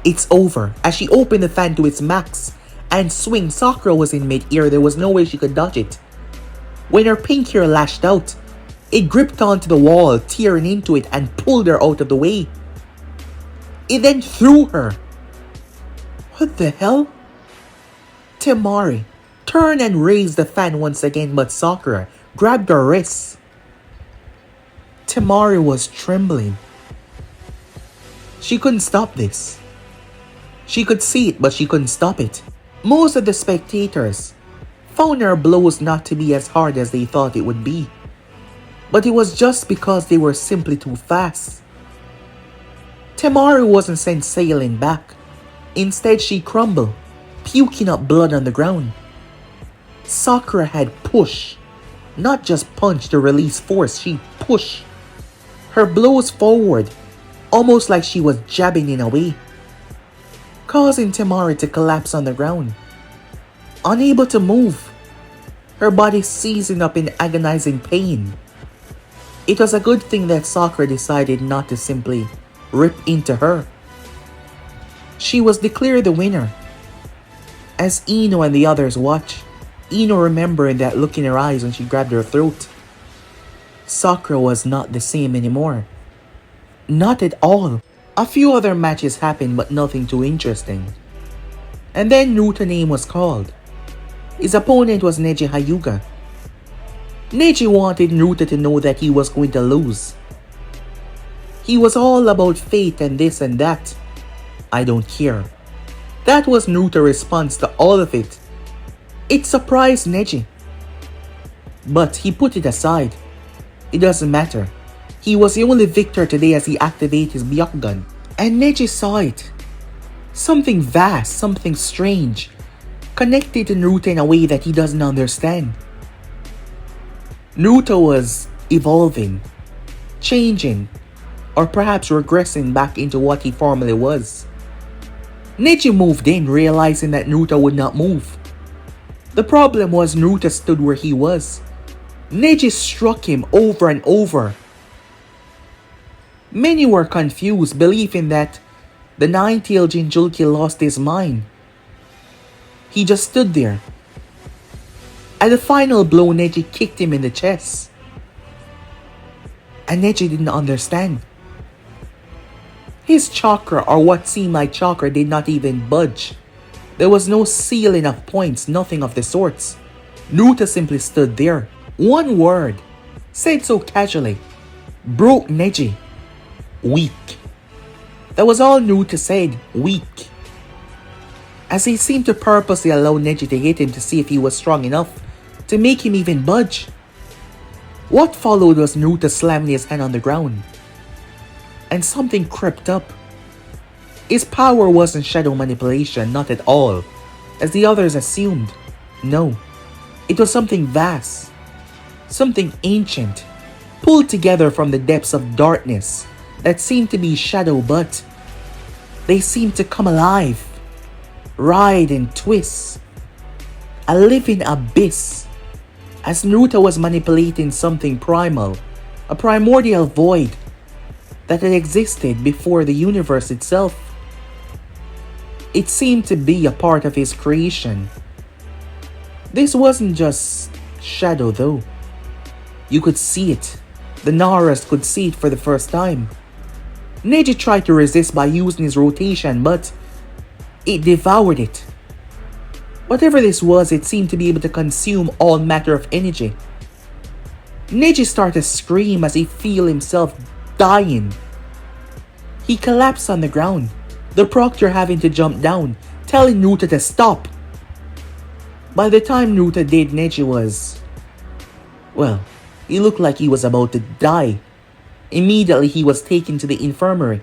It's over as she opened the fan to its max and swing. Sakura was in mid-air. There was no way she could dodge it. When her pink hair lashed out, it gripped onto the wall, tearing into it and pulled her out of the way. It then threw her. What the hell? Temari turned and raised the fan once again, but Sakura grabbed her wrists. Temari was trembling. She couldn't stop this. She could see it, but she couldn't stop it. Most of the spectators found her blows not to be as hard as they thought it would be. But it was just because they were simply too fast. Temari wasn't sent sailing back. Instead, she crumbled, puking up blood on the ground. Sakura had push, not just punch to release force, she push. Her blows forward, almost like she was jabbing in a way, causing Temari to collapse on the ground. Unable to move, her body seizing up in agonizing pain. It was a good thing that Sakura decided not to simply rip into her. She was declared the winner. As Ino and the others watched, Ino remembering that look in her eyes when she grabbed her throat. Sakura was not the same anymore. Not at all. A few other matches happened but nothing too interesting. And then Naruto's name was called. His opponent was Neji Hyuga. Neji wanted Naruto to know that he was going to lose. He was all about fate and this and that. I don't care. That was Naruto's response to all of it. It surprised Neji. But he put it aside. It doesn't matter. He was the only victor today as he activated his Byakugan. And Neji saw it. Something vast, something strange, connected to Naruto in a way that he doesn't understand. Naruto was evolving, changing, or perhaps regressing back into what he formerly was. Neji moved in, realizing that Naruto would not move. The problem was Naruto stood where he was. Neji struck him over and over. Many were confused, believing that the nine-tailed Jinchuriki lost his mind. He just stood there. At the final blow, Neji kicked him in the chest. And Neji didn't understand. His chakra, or what seemed like chakra, did not even budge. There was no ceiling of points, nothing of the sorts. Naruto simply stood there. One word, said so casually, broke Neji. Weak. That was all Naruto said, weak. As he seemed to purposely allow Neji to hit him to see if he was strong enough to make him even budge. What followed was Naruto slamming his hand on the ground. And something crept up. His power wasn't shadow manipulation, not at all, as the others assumed. No, it was something vast, something ancient, pulled together from the depths of darkness that seemed to be shadow, but they seemed to come alive, ride and twist. A living abyss, as Naruto was manipulating something primal, a primordial void that had existed before the universe itself. It seemed to be a part of his creation. This wasn't just shadow though. You could see it. The Naras could see it for the first time. Neji tried to resist by using his rotation, but it devoured it. Whatever this was, it seemed to be able to consume all matter of energy. Neji started to scream as he felt himself dying. He collapsed on the ground, the proctor having to jump down, telling Naruto to stop. By the time Naruto did, Neji was... well, he looked like he was about to die. Immediately he was taken to the infirmary.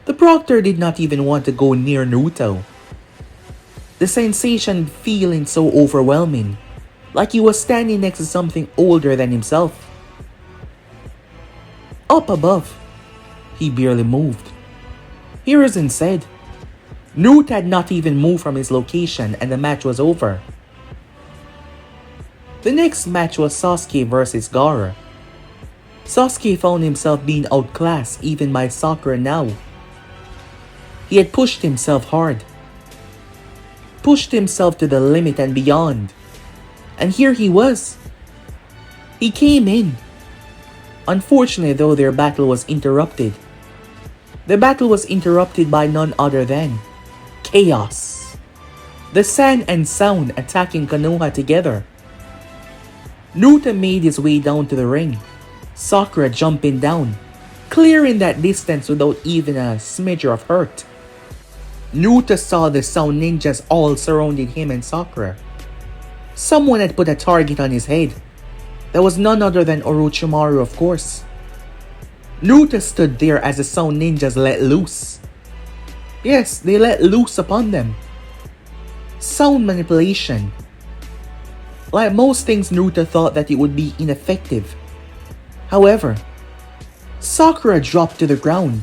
The proctor did not even want to go near Naruto. The sensation feeling so overwhelming, like he was standing next to something older than himself. Up above, he barely moved. Hiruzen said, Naruto had not even moved from his location and the match was over. The next match was Sasuke versus Gaara. Sasuke found himself being outclassed even by Sakura now. He had pushed himself hard. Pushed himself to the limit and beyond. And here he was. He came in. Unfortunately though, their battle was interrupted. The battle was interrupted by none other than Chaos. The sand and sound attacking Konoha together. Naruto made his way down to the ring. Sakura jumping down, clearing that distance without even a smidge of hurt. Naruto saw the sound ninjas all surrounding him and Sakura. Someone had put a target on his head. That was none other than Orochimaru, of course. Naruto stood there as the sound ninjas let loose. Yes, they let loose upon them. Sound manipulation, Like most things, Naruto thought that it would be ineffective. However, Sakura dropped to the ground,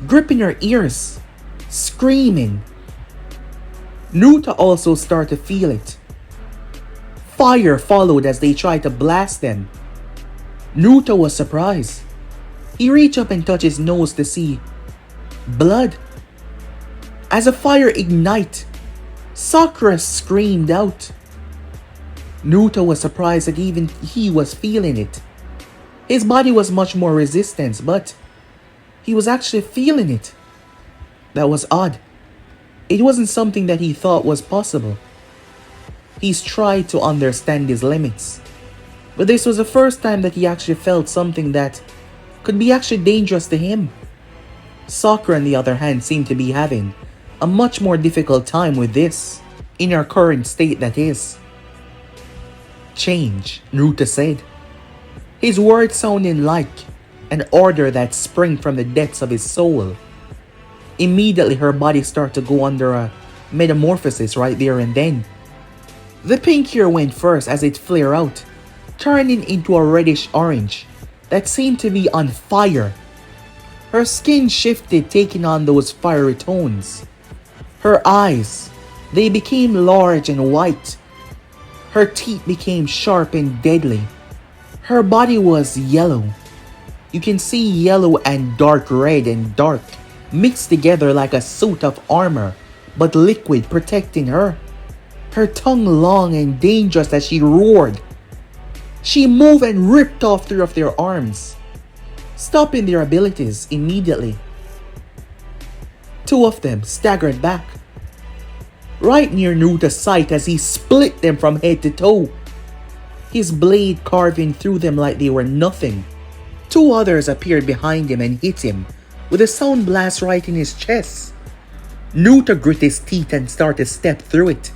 gripping her ears, screaming. Naruto also started to feel it. Fire followed as they tried to blast them. Naruto was surprised. He reached up and touched his nose to see blood. As the fire ignited, Sakura screamed out. Naruto was surprised that even he was feeling it. His body was much more resistant, but he was actually feeling it. That was odd. It wasn't something that he thought was possible. He's tried to understand his limits, but this was the first time that he actually felt something that could be actually dangerous to him. Sakura, on the other hand, seemed to be having a much more difficult time with this, in her current state that is. Change, Naruto said. His words sounding like an order that sprang from the depths of his soul. Immediately her body started to go under a metamorphosis right there and then. The pink here went first as it flared out, turning into a reddish orange that seemed to be on fire. Her skin shifted, taking on those fiery tones. Her eyes, they became large and white. Her teeth became sharp and deadly. Her body was yellow. You can see yellow and dark red and dark mixed together like a suit of armor, but liquid protecting her. Her tongue long and dangerous as she roared. She moved and ripped off 3 of their arms, stopping their abilities immediately. 2 of them staggered back, right near Naruto's sight as he split them from head to toe, his blade carving through them like they were nothing. 2 others appeared behind him and hit him with a sound blast right in his chest. Naruto grit his teeth and started to step through it.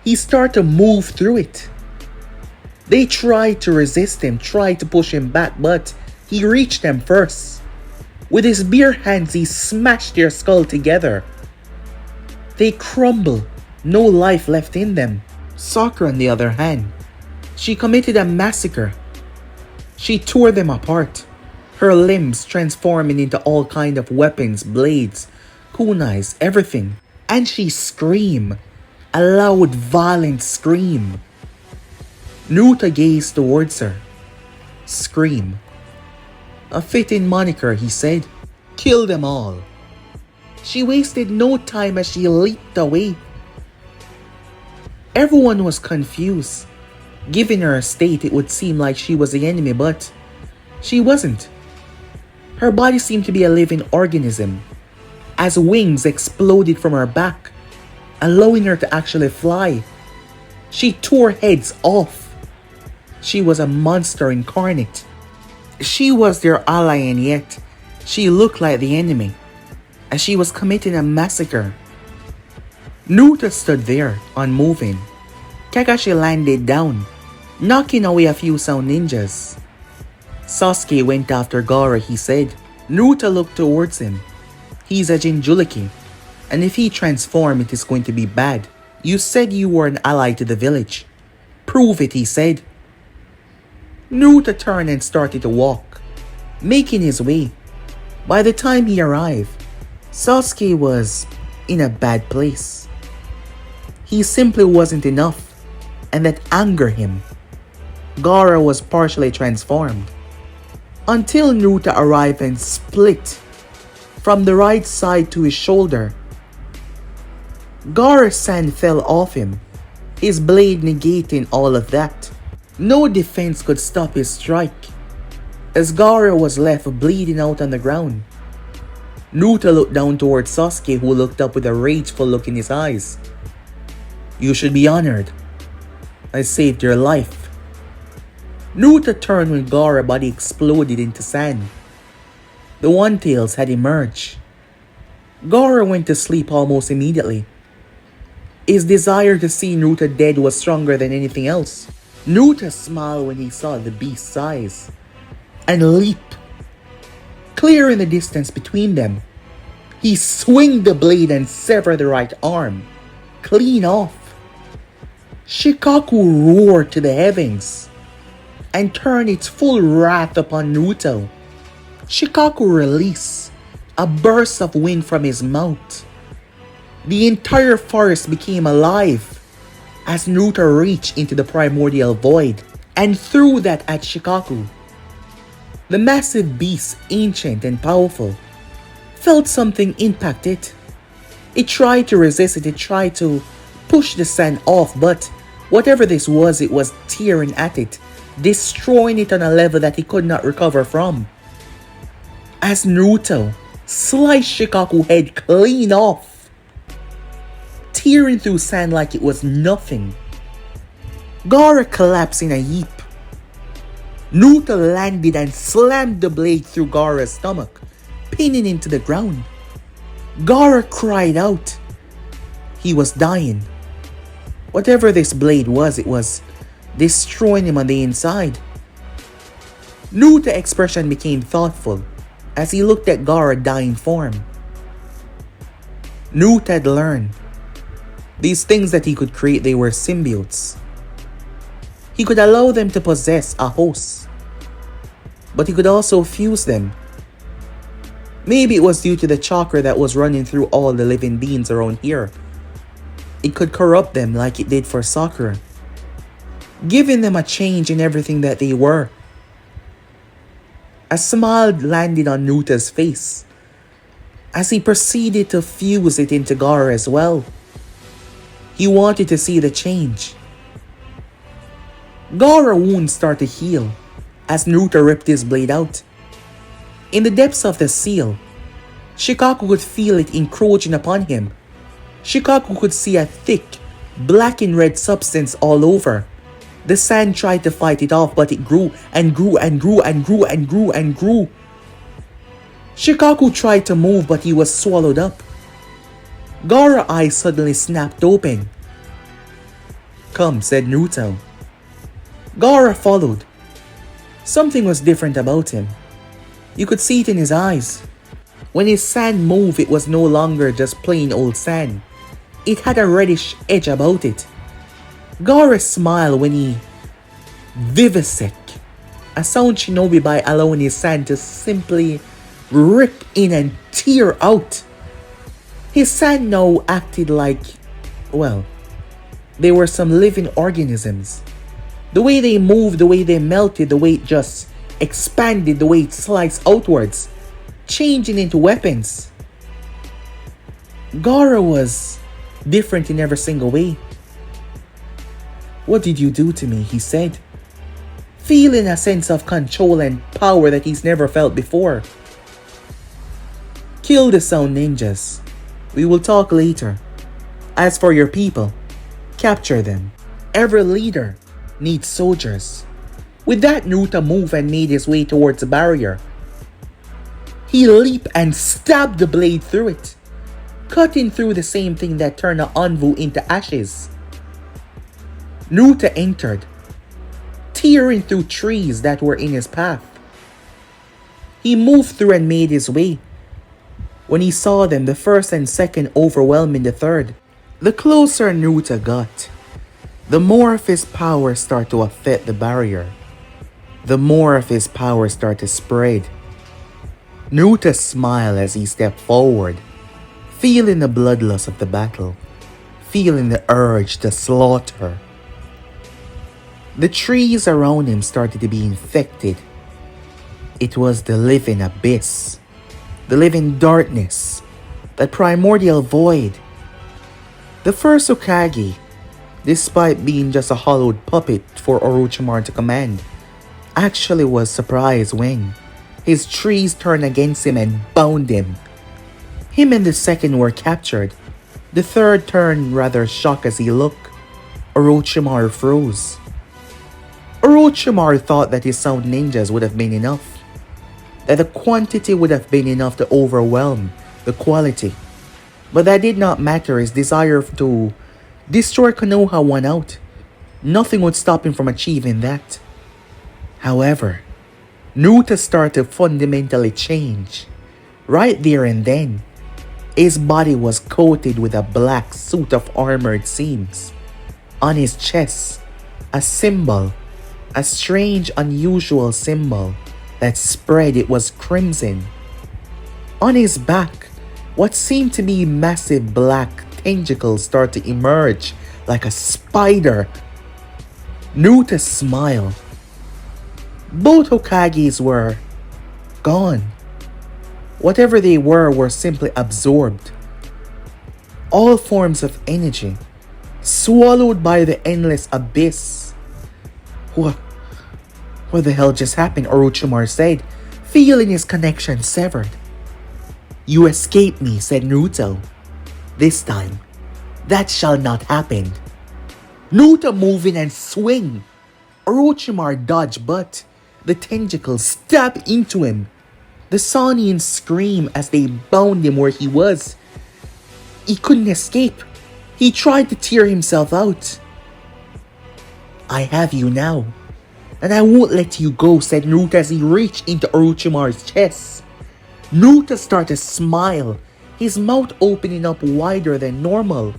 He started to move through it. They tried to resist him, tried to push him back, but he reached them first. With his bare hands, he smashed their skull together. They crumbled, no life left in them. Sakura, on the other hand, she committed a massacre. She tore them apart, her limbs transforming into all kinds of weapons, blades, kunais, everything. And she screamed, a loud, violent scream. Naruto gazed towards her. Scream. A fitting moniker, he said. Kill them all. She wasted no time as she leaped away. Everyone was confused. Given her state, it would seem like she was the enemy, but she wasn't. Her body seemed to be a living organism, as wings exploded from her back, allowing her to actually fly. She tore heads off. She was a monster incarnate. She was their ally, and yet she looked like the enemy, as she was committing a massacre. Naruto stood there, unmoving. Kakashi landed down, knocking away a few sound ninjas. Sasuke went after Gaara, he said. Naruto looked towards him. He's a Jinchuriki, and if he transforms, it is going to be bad. You said you were an ally to the village. Prove it, he said. Naruto turned and started to walk, making his way. By the time he arrived, Sasuke was in a bad place. He simply wasn't enough, and that angered him. Gaara was partially transformed, until Naruto arrived and split from the right side to his shoulder. Gaara's sand fell off him, his blade negating all of that. No defense could stop his strike, as Gaara was left bleeding out on the ground. Naruto looked down towards Sasuke, who looked up with a rageful look in his eyes. You should be honored. I saved your life. Naruto turned when Gaara's body exploded into sand. The One-Tails had emerged. Gaara went to sleep almost immediately. His desire to see Naruto dead was stronger than anything else. Naruto smiled when he saw the beast's eyes, and leaped. Clear in the distance between them, he swung the blade and severed the right arm, clean off. Shikaku roared to the heavens and turned its full wrath upon Naruto. Shikaku released a burst of wind from his mouth. The entire forest became alive as Naruto reached into the primordial void and threw that at Shikaku. The massive beast, ancient and powerful, felt something impact it. It tried to resist it, tried to push the sand off, but whatever this was, it was tearing at it, destroying it on a level that he could not recover from. As Naruto sliced Shikaku's head clean off, tearing through sand like it was nothing. Gaara collapsed in a heap. Naruto landed and slammed the blade through Gaara's stomach, pinning him to the ground. Gaara cried out. He was dying. Whatever this blade was, it was destroying him on the inside. Naruto's expression became thoughtful as he looked at Gaara's dying form. Naruto had learned these things that he could create, they were symbiotes. He could allow them to possess a host, but he could also fuse them. Maybe it was due to the chakra that was running through all the living beings around here. It could corrupt them like it did for Sakura, giving them a change in everything that they were. A smile landed on Naruto's face as he proceeded to fuse it into Gaara as well. He wanted to see the change. Gaara's wound started to heal as Naruto ripped his blade out. In the depths of the seal, Shikaku could feel it encroaching upon him. Shikaku could see a thick, black and red substance all over. The sand tried to fight it off, but it grew and grew and grew and grew and grew and grew. Shikaku tried to move, but he was swallowed up. Gaara's eyes suddenly snapped open. "Come," said Naruto. Gaara followed. Something was different about him. You could see it in his eyes. When his sand moved, it was no longer just plain old sand. It had a reddish edge about it. Gaara smiled when he vivisect, a sound shinobi by allowing his sand to simply rip in and tear out. His sand now acted like, well, they were some living organisms. The way they moved, the way they melted, the way it just expanded, the way it sliced outwards, changing into weapons. Gaara was different in every single way. "What did you do to me?" he said, feeling a sense of control and power that he's never felt before. "Kill the sound ninjas. We will talk later. As for your people, capture them. Every leader needs soldiers." With that, Naruto moved and made his way towards the barrier. He leaped and stabbed the blade through it, cutting through the same thing that turned the Anvu into ashes. Naruto entered, tearing through trees that were in his path. He moved through and made his way. When he saw them, the first and second overwhelming the third. The closer Naruto got, the more of his power started to affect the barrier. The more of his power started to spread. Naruto smiled as he stepped forward, feeling the bloodlust of the battle, feeling the urge to slaughter. The trees around him started to be infected. It was the living abyss, the living darkness, that primordial void. The first Hokage, despite being just a hollowed puppet for Orochimaru to command, actually was surprised when his trees turned against him and bound him. Him and the second were captured. The third turned rather shocked as he looked. Orochimaru froze. Orochimaru thought that his sound ninjas would have been enough, that the quantity would have been enough to overwhelm the quality. But that did not matter. His desire to destroy Konoha won out. Nothing would stop him from achieving that. However, Naruto started to fundamentally change. Right there and then, his body was coated with a black suit of armored seams. On his chest, a symbol, a strange, unusual symbol that spread. It was crimson. On his back, what seemed to be massive black tentacles started to emerge like a spider. Naruto smiled. Both Hokages were gone. Whatever they were simply absorbed. All forms of energy, swallowed by the endless abyss. What the hell just happened? Orochimaru said, feeling his connection severed. You escaped me, said Naruto. This time, that shall not happen. Naruto moving and swing. Orochimaru dodged, but the tentacles stabbed into him. The Sonians screamed as they bound him where he was. He couldn't escape. He tried to tear himself out. I have you now, and I won't let you go, said Naruto as he reached into Orochimaru's chest. Naruto started to smile, his mouth opening up wider than normal,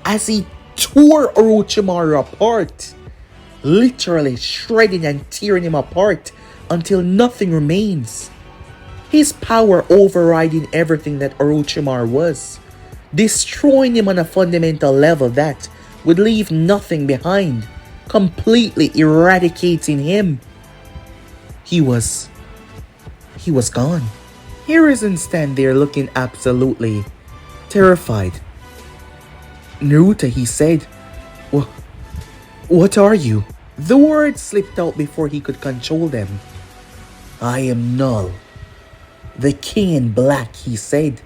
as he tore Orochimaru apart, literally shredding and tearing him apart until nothing remains. His power overriding everything that Orochimaru was, destroying him on a fundamental level that would leave nothing behind, completely eradicating him. He was gone. Hiruzen stand there looking absolutely terrified. Naruto, he said, what are you? The words slipped out before he could control them. I am Knull, the king in black, he said.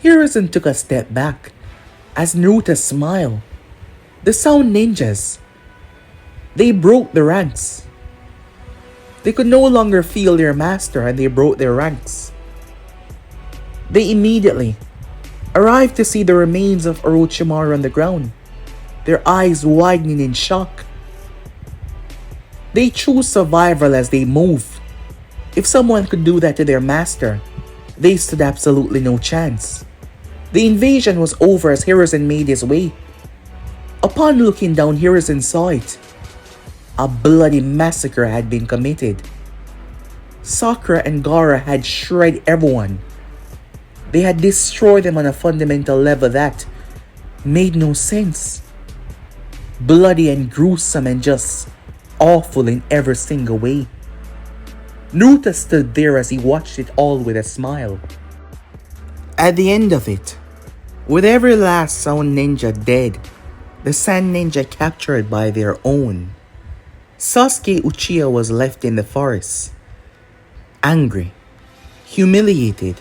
Hiruzen took a step back as Naruto smiled. The Sound Ninjas, they broke the ranks. They could no longer feel their master and they broke their ranks. They immediately arrived to see the remains of Orochimaru on the ground, their eyes widening in shock. They chose survival as they moved. If someone could do that to their master, they stood absolutely no chance. The invasion was over as Hiruzen made his way. Upon looking down, Hiruzen saw it. A bloody massacre had been committed. Sakura and Gaara had shredded everyone. They had destroyed them on a fundamental level that made no sense. Bloody and gruesome and just awful in every single way. Naruto stood there as he watched it all with a smile. At the end of it, with every last Sound Ninja dead, the Sand Ninja captured by their own, Sasuke Uchiha was left in the forest, angry, humiliated.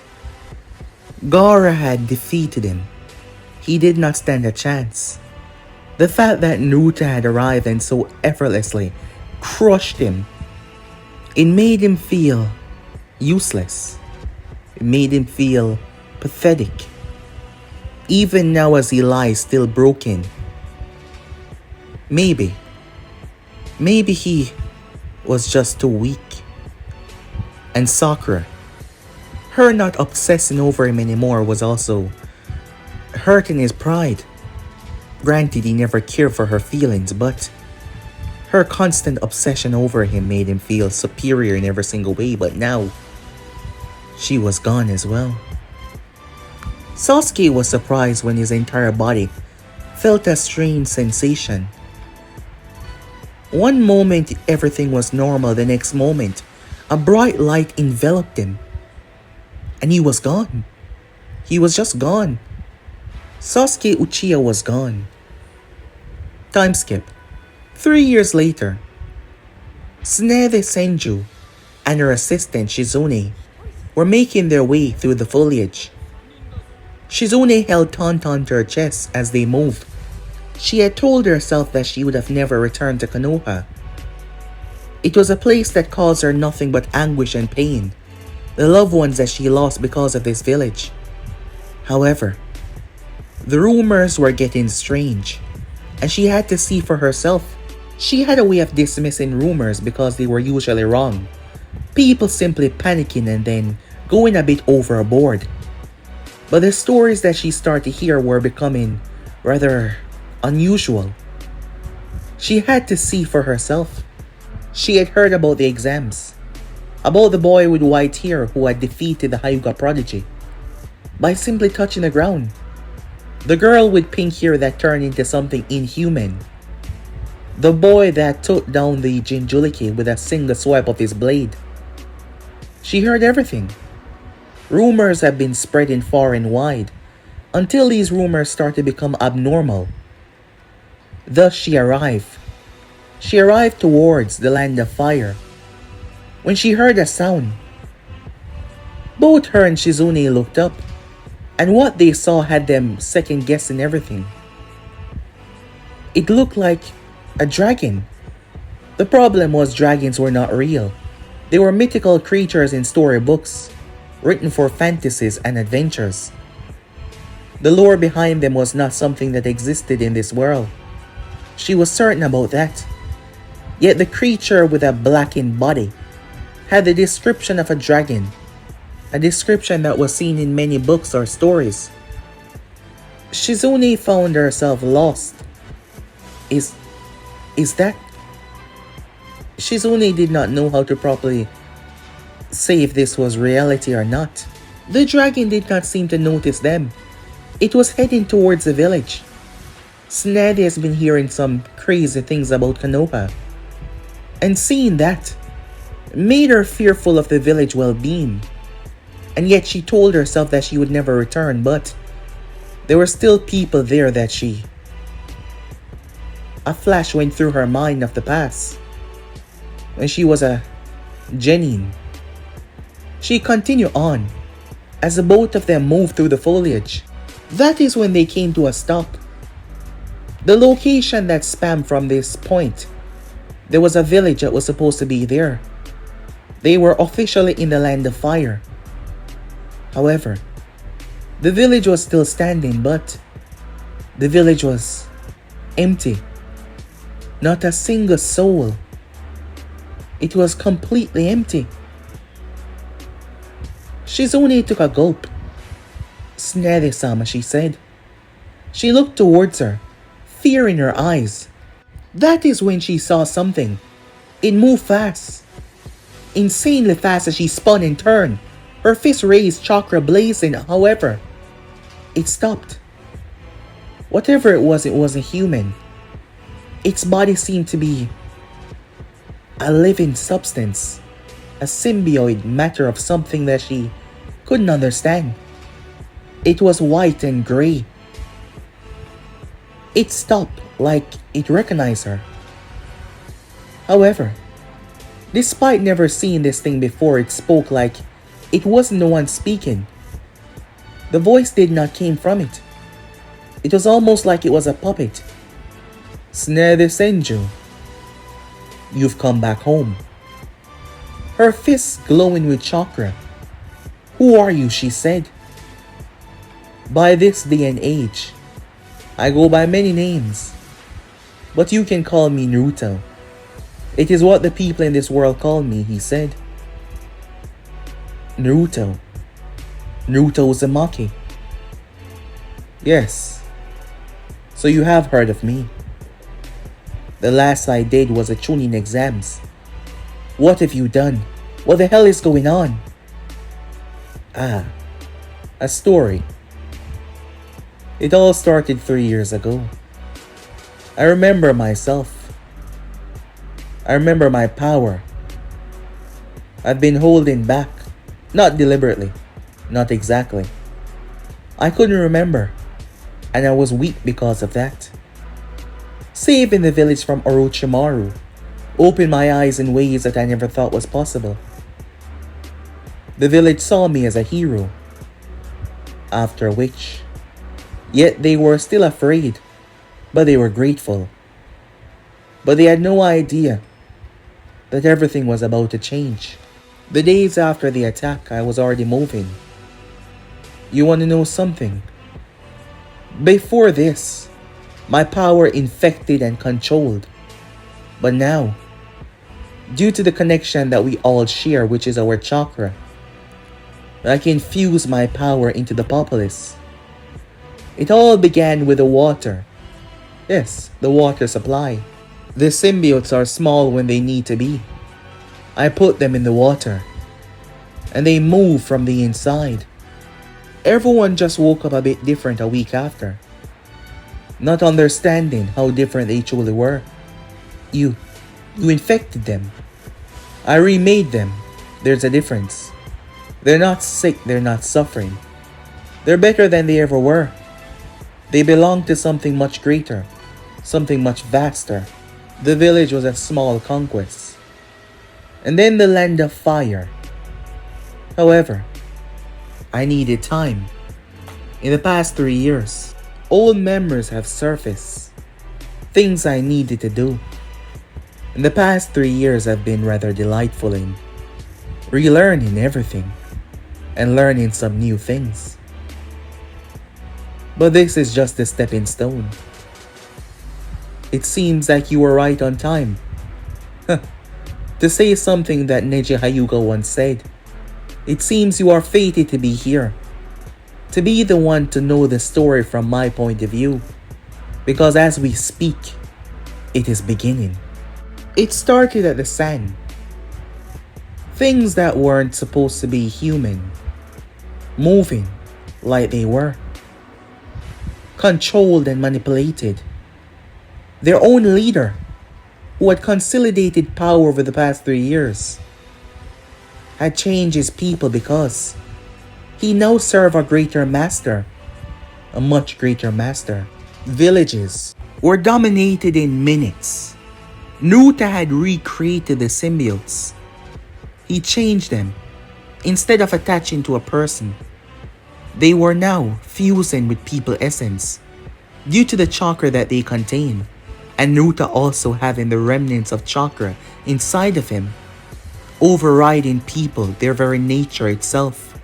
Gaara had defeated him. He did not stand a chance. The fact that Naruto had arrived and so effortlessly crushed him, it made him feel useless. It made him feel pathetic. Even now as he lies still broken. Maybe he was just too weak. And Sakura, her not obsessing over him anymore was also hurting his pride. Granted, he never cared for her feelings, but her constant obsession over him made him feel superior in every single way. But now, she was gone as well. Sasuke was surprised when his entire body felt a strange sensation. One moment everything was normal, the next moment a bright light enveloped him. And he was gone. He was just gone. Sasuke Uchiha was gone. Time skip. 3 years later, Tsunade Senju and her assistant Shizune were making their way through the foliage. Shizune held Tauntaun to her chest as they moved. She had told herself that she would have never returned to Konoha. It was a place that caused her nothing but anguish and pain, the loved ones that she lost because of this village. However, the rumors were getting strange, and she had to see for herself. She had a way of dismissing rumors because they were usually wrong. People simply panicking and then going a bit overboard. But the stories that she started to hear were becoming rather unusual. She had to see for herself. She had heard about the exams, about the boy with white hair who had defeated the Hyuga prodigy by simply touching the ground. The girl with pink hair that turned into something inhuman. The boy that took down the Jinchuriki with a single swipe of his blade. She heard everything. Rumors had been spreading far and wide until these rumors started to become abnormal. Thus she arrived. She arrived towards the land of fire. When she heard a sound, both her and Shizune looked up, and what they saw had them second guessing everything. It looked like a dragon. The problem was dragons were not real. They were mythical creatures in storybooks, written for fantasies and adventures. The lore behind them was not something that existed in this world. She was certain about that. Yet the creature with a blackened body had the description of a dragon, a description that was seen in many books or stories. Shizune found herself lost. Is that? Shizune did not know how to properly say if this was reality or not. The dragon did not seem to notice them. It was heading towards the village. Tsunade has been hearing some crazy things about Konoha, and seeing that made her fearful of the village well-being. And yet she told herself that she would never return, but there were still people there that she... A flash went through her mind of the past, when she was a genin. She continued on, as the both of them moved through the foliage. That is when they came to a stop. The location that spanned from this point, there was a village that was supposed to be there. They were officially in the land of fire. However, the village was still standing, but the village was empty. Not a single soul. It was completely empty. Shizune took a gulp. "Tsunade-sama," she said. She looked towards her, fear in her eyes. That is when she saw something. It moved fast. Insanely fast as she spun and turned. Her fist raised, chakra blazing. However, it stopped. Whatever it wasn't human. Its body seemed to be a living substance, a symbioid matter of something that she couldn't understand. It was white and gray. It stopped like it recognized her. However, despite never seeing this thing before, it spoke like it wasn't the one speaking. The voice did not come from it. It was almost like it was a puppet. "Tsunade Senju, you've come back home." Her fists glowing with chakra. "Who are you?" she said. "By this day and age, I go by many names, but you can call me Naruto. It is what the people in this world call me," he said. "Naruto? Naruto Uzumaki?" "Yes. So you have heard of me. The last I did was a Chunin exams. What have you done? What the hell is going on?" "Ah, a story. It all started 3 years ago. I remember myself. I remember my power. I've been holding back. Not deliberately. Not exactly. I couldn't remember, and I was weak because of that. Saving the village from Orochimaru opened my eyes in ways that I never thought was possible. The village saw me as a hero. After which, yet they were still afraid, but they were grateful. But they had no idea that everything was about to change. The days after the attack, I was already moving. You want to know something? Before this, my power infected and controlled. But now, due to the connection that we all share, which is our chakra, I can fuse my power into the populace. It all began with the water. Yes, the water supply. The symbiotes are small when they need to be. I put them in the water, and they move from the inside. Everyone just woke up a bit different a week after, not understanding how different they truly were. You infected them. I remade them. There's a difference. They're not sick, they're not suffering. They're better than they ever were. They belong to something much greater, something much vaster. The village was a small conquest. And then the land of fire. However, I needed time. In the past 3 years, old memories have surfaced. Things I needed to do. In the past 3 years have been rather delightful in relearning everything and learning some new things. But this is just a stepping stone. It seems like you were right on time. To say something that Neji Hyuga once said, it seems you are fated to be here. To be the one to know the story from my point of view. Because as we speak, it is beginning. It started at the sand. Things that weren't supposed to be human, moving like they were. Controlled and manipulated. Their own leader, who had consolidated power over the past 3 years, had changed his people because he now served a greater master, a much greater master. Villages were dominated in minutes. Naruto had recreated the symbiotes. He changed them. Instead of attaching to a person, they were now fusing with people essence due to the chakra that they contain, and Naruto also having the remnants of chakra inside of him, overriding people, their very nature itself,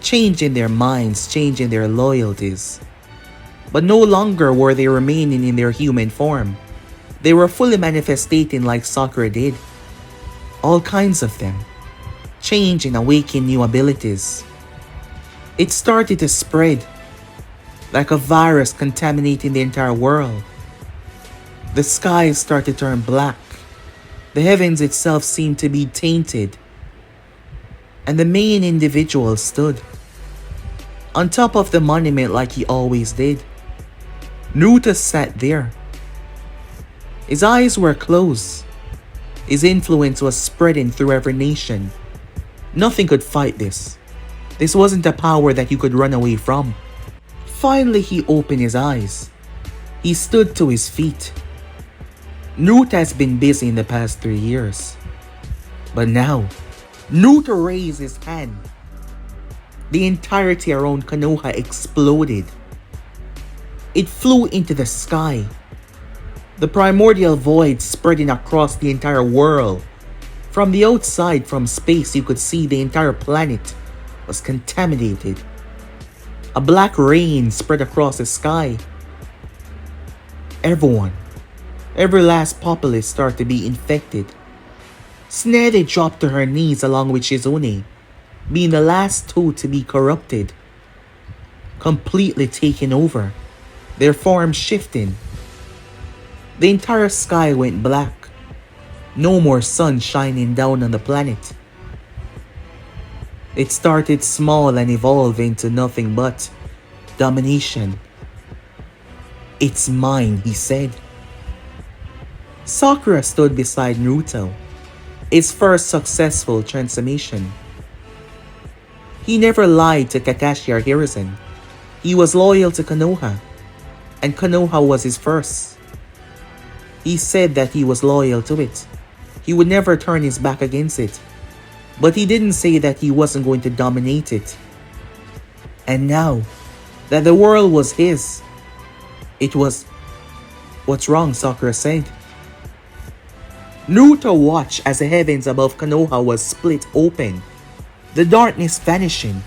changing their minds, changing their loyalties. But no longer were they remaining in their human form. They were fully manifestating like Sakura did. All kinds of them. Change and awaken new abilities. It started to spread like a virus contaminating the entire world. The skies started to turn black. The heavens itself seemed to be tainted. And the main individual stood on top of the monument like he always did. Naruto sat there. His eyes were closed. His influence was spreading through every nation. Nothing could fight this. This wasn't a power that you could run away from. Finally, he opened his eyes. He stood to his feet. Naruto has been busy in the past 3 years. But now, Naruto raised his hand. The entirety around Konoha exploded. It flew into the sky. The primordial void spreading across the entire world. From the outside, from space, you could see the entire planet was contaminated. A black rain spread across the sky. Every last populace started to be infected. Tsunade dropped to her knees along with Shizune, being the last two to be corrupted. Completely taken over, their forms shifting. The entire sky went black. No more sun shining down on the planet. It started small and evolved into nothing but domination. It's mine, he said. Sakura stood beside Naruto, his first successful transformation. He never lied to Kakashi or Hiruzen. He was loyal to Konoha, and Konoha was his first. He said that he was loyal to it. He would never turn his back against it. But he didn't say that he wasn't going to dominate it. And now that the world was his, it was... What's wrong? Sakura said. Naruto watched as the heavens above Konoha was split open, the darkness vanishing.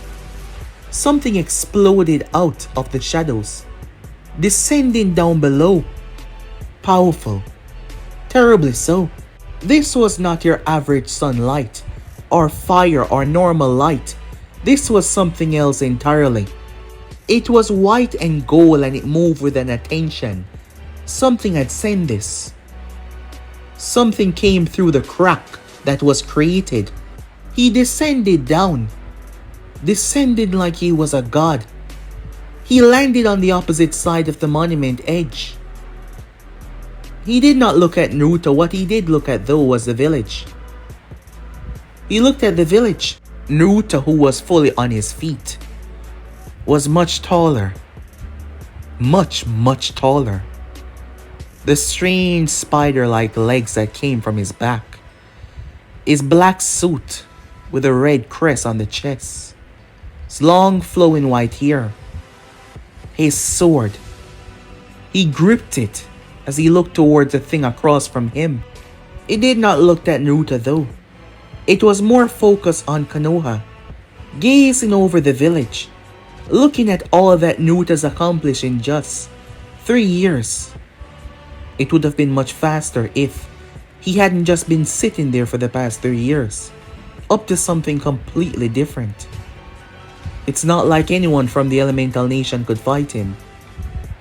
Something exploded out of the shadows, descending down below. Powerful, terribly so. This was not your average sunlight, or fire, or normal light. This was something else entirely. It was white and gold, and it moved with an attention Something had sent this. Something came through the crack that was created. He descended down. Descended like he was a god. He landed on the opposite side of the monument edge. He did not look at Naruto. What he did look at though was the village. He looked at the village. Naruto, who was fully on his feet, was much taller. Much taller. The strange spider-like legs that came from his back. His black suit with a red crest on the chest. His long flowing white hair. His sword. He gripped it as he looked towards the thing across from him. He did not look at Naruto though. It was more focused on Konoha, gazing over the village, looking at all that Naruto's accomplished in just 3 years. It would have been much faster if he hadn't just been sitting there for the past 3 years, up to something completely different. It's not like anyone from the Elemental Nation could fight him.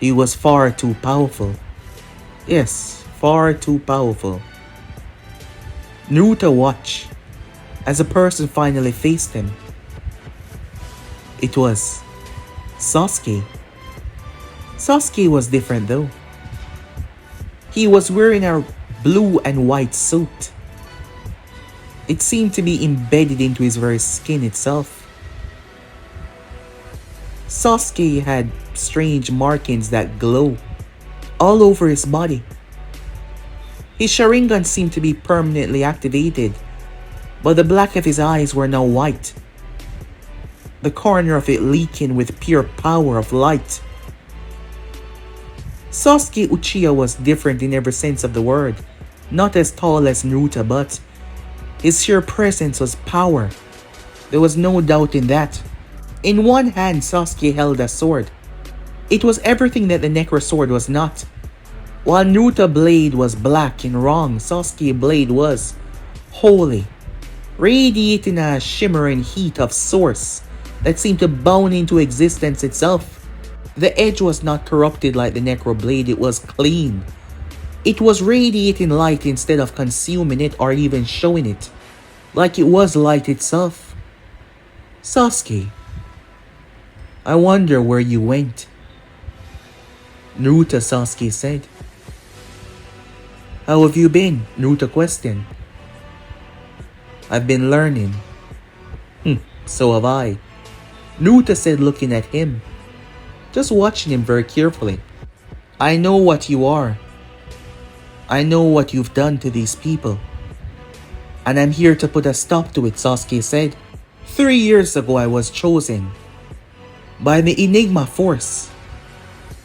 He was far too powerful. Yes, far too powerful. Naruto watched as a person finally faced him. It was Sasuke. Sasuke was different though. He was wearing a blue and white suit. It seemed to be embedded into his very skin itself. Sasuke had strange markings that glow all over his body. His Sharingan seemed to be permanently activated, but the black of his eyes were now white, the corner of it leaking with pure power of light. Sasuke Uchiha was different in every sense of the word, not as tall as Naruto, but his sheer presence was power. There was no doubt in that. In one hand, Sasuke held a sword. It was everything that the Necro sword was not. While Naruto blade was black and wrong, Sasuke blade was holy, radiating a shimmering heat of source that seemed to bound into existence itself. The edge was not corrupted like the Necro blade, it was clean. It was radiating light instead of consuming it or even showing it, like it was light itself. Sasuke, I wonder where you went. Naruto, Sasuke said. How have you been? Naruto questioned. I've been learning. So have I. Naruto said, looking at him, just watching him very carefully. I know what you are. I know what you've done to these people. And I'm here to put a stop to it, Sasuke said. 3 years ago I was chosen by the Enigma Force,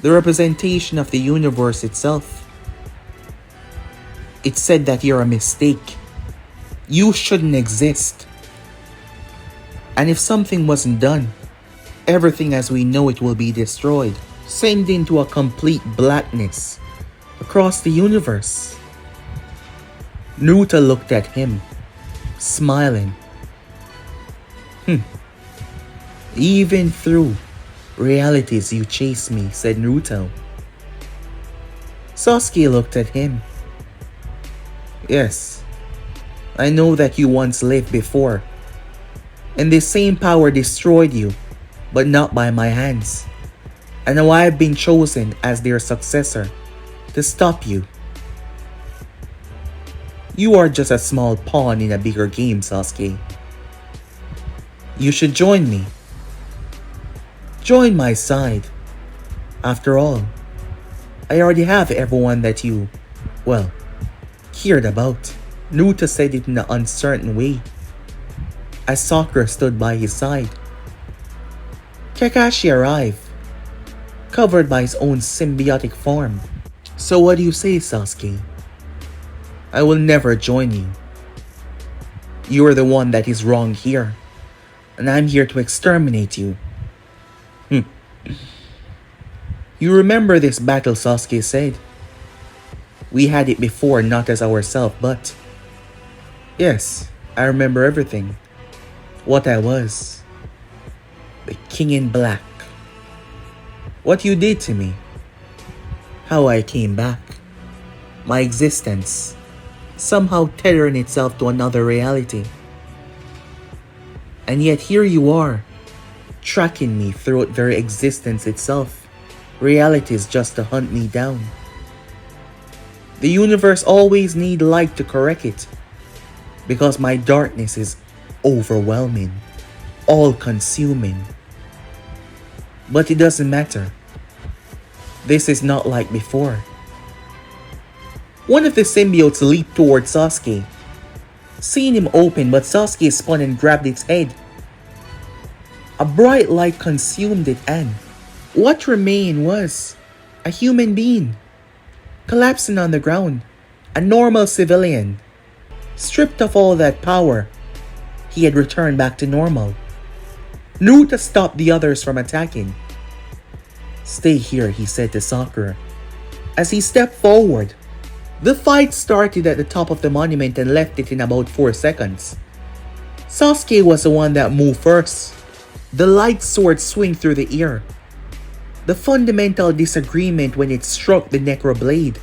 the representation of the universe itself. It said that you're a mistake. You shouldn't exist. And if something wasn't done, everything as we know it will be destroyed, sent into a complete blackness across the universe. Naruto looked at him, smiling. Even through realities you chase me, said Naruto. Sasuke looked at him. Yes, I know that you once lived before, and this same power destroyed you, but not by my hands. And now I have been chosen as their successor to stop you. You are just a small pawn in a bigger game, Sasuke. You should join me. Join my side. After all, I already have everyone that you, well, cared about. Naruto said it in an uncertain way, as Sakura stood by his side. Kakashi arrived, covered by his own symbiotic form. So what do you say, Sasuke? I will never join you. You are the one that is wrong here, and I'm here to exterminate you. You remember this battle, Sasuke said. We had it before, not as ourselves, but... Yes, I remember everything. What I was. The King in Black. What you did to me. how I came back. My existence somehow tethering itself to another reality. And yet here you are, tracking me throughout very existence itself. Realities just to hunt me down. The universe always need light to correct it, because my darkness is overwhelming, all-consuming. But it doesn't matter. This is not like before. One of the symbiotes leaped towards Sasuke. Seeing him open, but Sasuke spun and grabbed its head. A bright light consumed it, and what remained was a human being, collapsing on the ground, a normal civilian. Stripped of all that power, he had returned back to normal. Naruto stopped the others from attacking. "Stay here," he said to Sakura. As he stepped forward, the fight started at the top of the monument and left it in about 4 seconds. Sasuke was the one that moved first. The light sword swung through the air. The fundamental disagreement when it struck the Necro blade.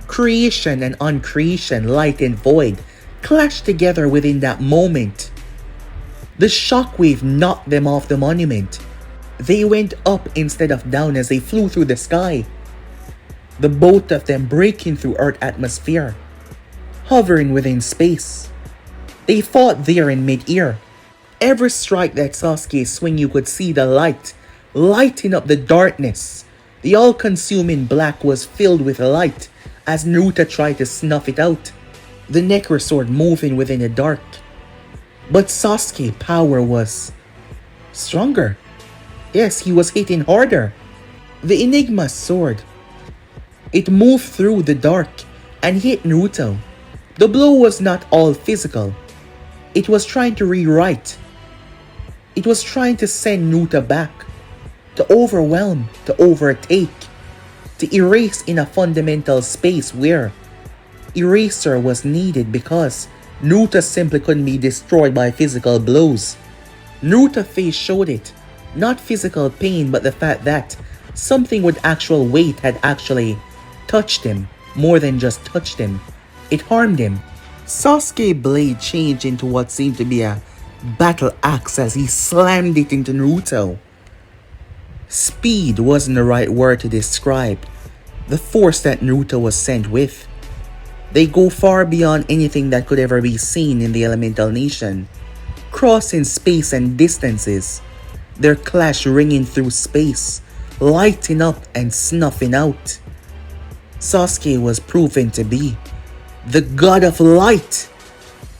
Creation and uncreation, light and void, clashed together within that moment. The shockwave knocked them off the monument. They went up instead of down as they flew through the sky. The both of them breaking through Earth's atmosphere, hovering within space. They fought there in mid-air. Every strike that Sasuke swung, you could see the light, lighting up the darkness. The all-consuming black was filled with light as Naruto tried to snuff it out. The Necro sword moving within the dark. But Sasuke's power was stronger. Yes, he was hitting harder. The Enigma sword, it moved through the dark and hit Naruto. The blow was not all physical. It was trying to rewrite. It was trying to send Naruto back, to overwhelm, to overtake, to erase in a fundamental space where eraser was needed because Naruto simply couldn't be destroyed by physical blows. Naruto's face showed it. Not physical pain, but the fact that something with actual weight had actually touched him, more than just touched him. It harmed him. Sasuke's blade changed into what seemed to be a battle axe as he slammed it into Naruto. Speed wasn't the right word to describe the force that Naruto was sent with. They go far beyond anything that could ever be seen in the Elemental Nation, crossing space and distances. Their clash ringing through space, lighting up and snuffing out. Sasuke was proven to be the god of light.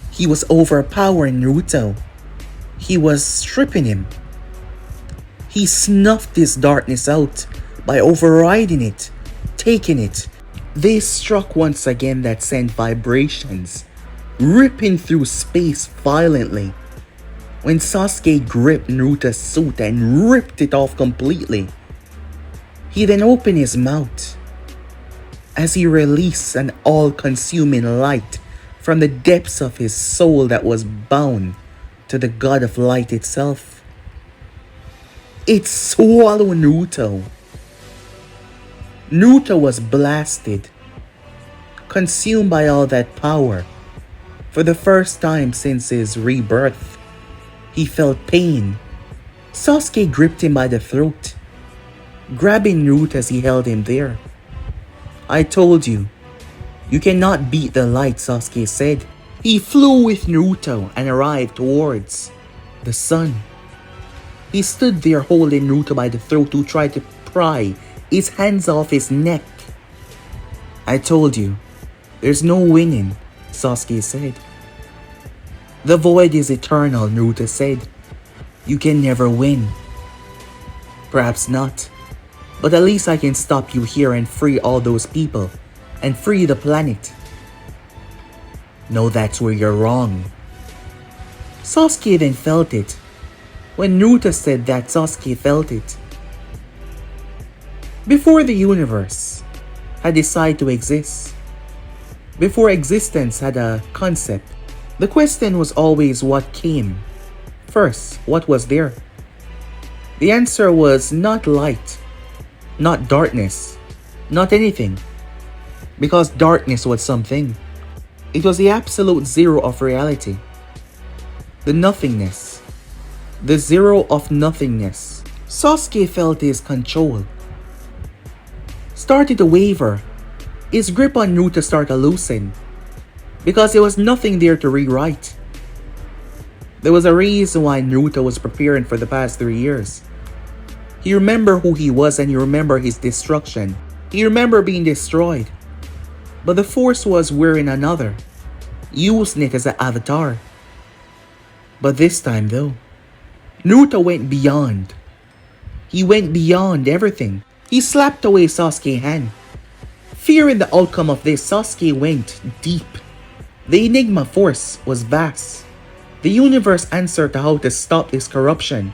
He was overpowering Naruto. He was stripping him. He snuffed this darkness out by overriding it, taking it. They struck once again that sent vibrations, ripping through space violently. When Sasuke gripped Naruto's suit and ripped it off completely, he then opened his mouth as he released an all-consuming light from the depths of his soul that was bound to the god of light itself. It swallowed Naruto. Naruto was blasted, consumed by all that power. For the first time since his rebirth, he felt pain. Sasuke gripped him by the throat, grabbing Naruto as he held him there. "I told you, you cannot beat the light," Sasuke said. He flew with Naruto and arrived towards the sun. He stood there holding Naruto by the throat to try to pry his hands off his neck. "I told you, there's no winning," Sasuke said. "The void is eternal," Naruto said. "You can never win." "Perhaps not, but at least I can stop you here and free all those people, and free the planet." "No, that's where you're wrong." Sasuke then felt it. When Naruto said that, Sasuke felt it. Before the universe had decided to exist, before existence had a concept, the question was always what came first, what was there. The answer was not light, not darkness, Not anything. Because darkness was something. It was the absolute zero of reality. The nothingness. The zero of nothingness. Sasuke felt his control started to waver. His grip on Naruto started to loosen. Because there was nothing there to rewrite. There was a reason why Naruto was preparing for the past 3 years. He remembered who he was and he remembered his destruction. He remembered being destroyed. But the force was wearing another, using it as an avatar. But this time though, Naruto went beyond. He went beyond everything. He slapped away Sasuke's hand. Fearing the outcome of this, Sasuke went deep. The Enigma force was vast. The universe answered to how to stop this corruption,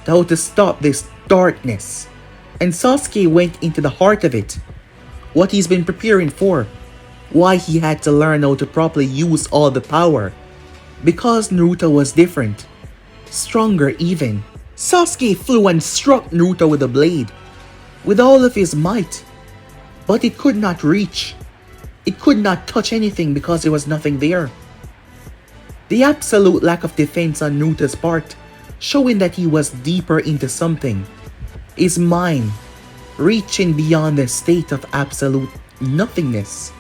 to how to stop this darkness. And Sasuke went into the heart of it. What he's been preparing for. Why he had to learn how to properly use all the power. Because Naruto was different. Stronger even. Sasuke flew and struck Naruto with a blade. With all of his might. But it could not reach. It could not touch anything because there was nothing there. The absolute lack of defense on Naruto's part, showing that he was deeper into something. His mind, reaching beyond the state of absolute nothingness.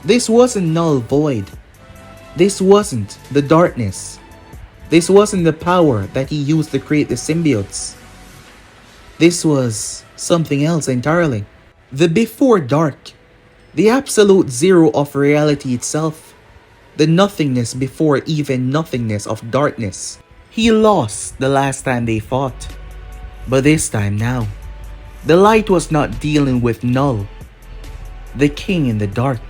This wasn't null void. This wasn't the darkness. This wasn't the power that he used to create the symbiotes. This was something else entirely. The before dark. The absolute zero of reality itself. The nothingness before even nothingness of darkness. He lost the last time they fought. But this time now, the light was not dealing with Knull, the king in the dark.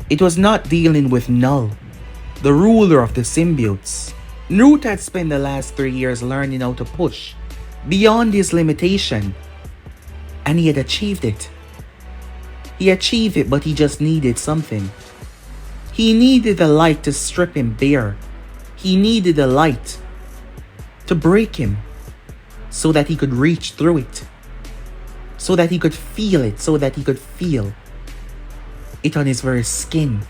It was not dealing with Knull, the ruler of the symbiotes. Naruto had spent the last 3 years learning how to push beyond his limitation. And he had achieved it. He achieved it, but he just needed something. He needed the light to strip him bare. He needed the light to break him so that he could reach through it. So that he could feel it, so that he could feel it on his very skin.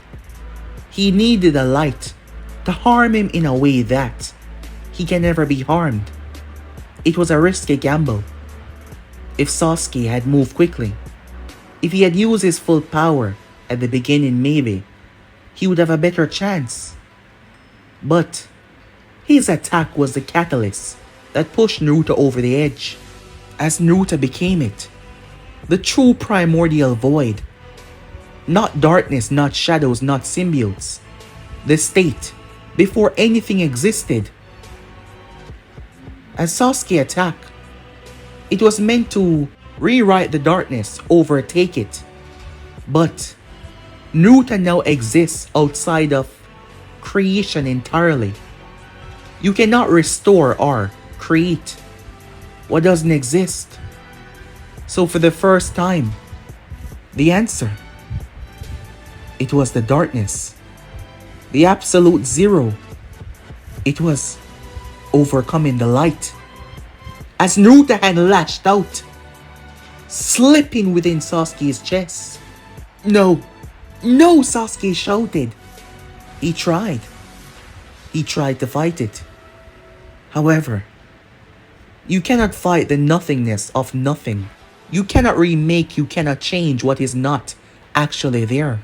He needed a light to harm him in a way that he can never be harmed. It was a risky gamble. If Sasuke had moved quickly, if he had used his full power at the beginning, maybe he would have a better chance. But his attack was the catalyst that pushed Naruto over the edge. As Naruto became it, the true primordial void. Not darkness, not shadows, not symbiotes. The state before anything existed. As Sasuke attacked, it was meant to rewrite the darkness, overtake it. But Naruto now exists outside of creation entirely. You cannot restore or create what doesn't exist. So for the first time, the answer, it was the darkness. The absolute zero. It was overcoming the light. As Naruto had lashed out, slipping within Sasuke's chest. No, no, Sasuke shouted. He tried. He tried to fight it. However, you cannot fight the nothingness of nothing. You cannot remake, you cannot change what is not actually there.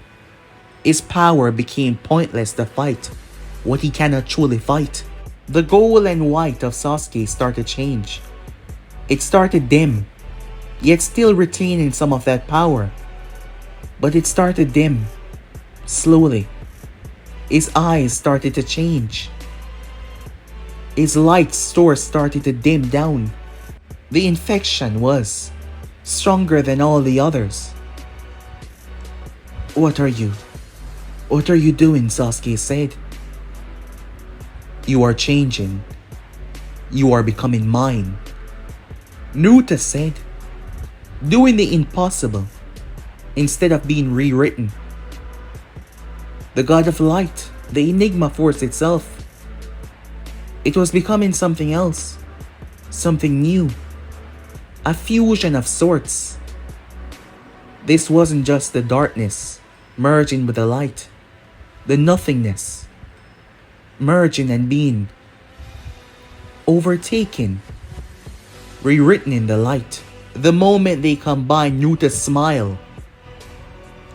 His power became pointless to fight what he cannot truly fight. The gold and white of Sasuke started to change. It started dim, yet still retaining some of that power. But it started dim, slowly. His eyes started to change. His light source started to dim down. The infection was stronger than all the others. What are you? What are you doing? Sasuke said. You are changing. You are becoming mine. Naruto said, doing the impossible instead of being rewritten. The god of light, the Enigma force itself, it was becoming something else, something new, a fusion of sorts. This wasn't just the darkness merging with the light, the nothingness merging and being overtaken, rewritten in the light. The moment they combined, Nuta's smile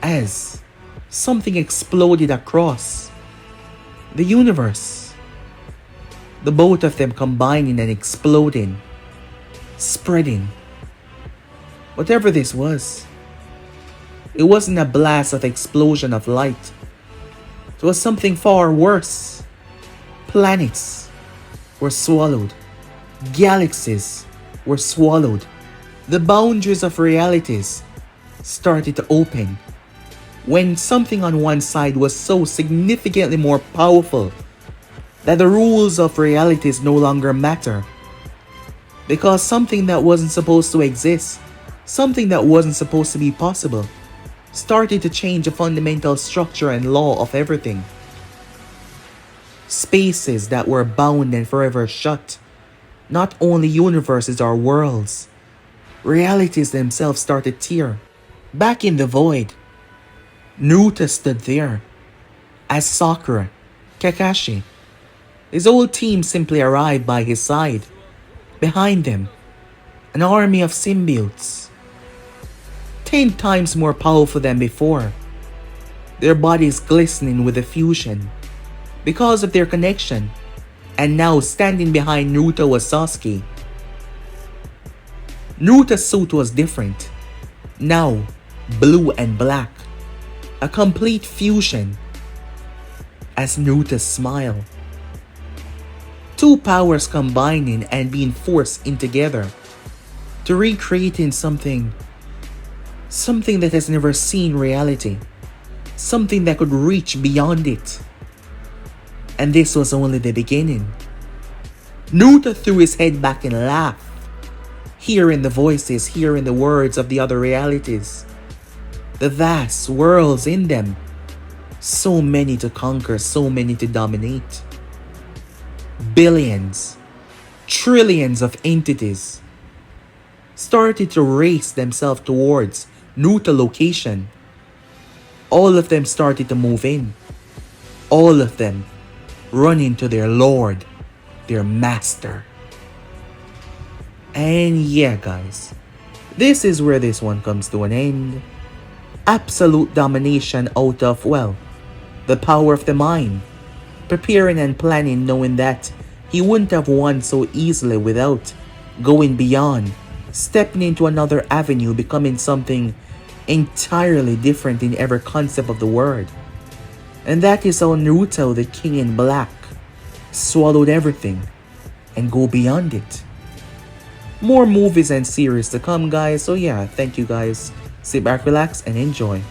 as something exploded across the universe. The both of them combining and exploding, spreading. Whatever this was, it wasn't a blast of explosion of light. It was something far worse. Planets were swallowed. Galaxies were swallowed. The boundaries of realities started to open when something on one side was so significantly more powerful that the rules of realities no longer matter. Because something that wasn't supposed to exist, something that wasn't supposed to be possible, started to change the fundamental structure and law of everything. Spaces that were bound and forever shut. Not only universes or worlds, realities themselves started tear. Back in the void, Naruto stood there as Sakura, Kakashi. His whole team simply arrived by his side. Behind them, an army of symbiotes, 10 times more powerful than before. Their bodies glistening with the fusion because of their connection. And now standing behind Naruto was Sasuke. Naruto's suit was different. Now, blue and black. A complete fusion. As Naruto's smile. Two powers combining and being forced in together to recreating something that has never seen reality. Something that could reach beyond it. And this was only the beginning. Naruto threw his head back and laughed. Hearing the voices, hearing the words of the other realities. The vast worlds in them. So many to conquer, so many to dominate. Billions, trillions of entities started to race themselves towards Naruto location. All of them started to move in. All of them running to their lord, their master. And yeah, guys, this is where this one comes to an end. Absolute domination out of, well, the power of the mind. Preparing and planning, knowing that he wouldn't have won so easily without going beyond, stepping into another avenue, becoming something entirely different in every concept of the word. And that is how Naruto, the King in Black, swallowed everything and go beyond it. More movies and series to come, guys. So yeah, thank you guys. Sit back, relax, and enjoy.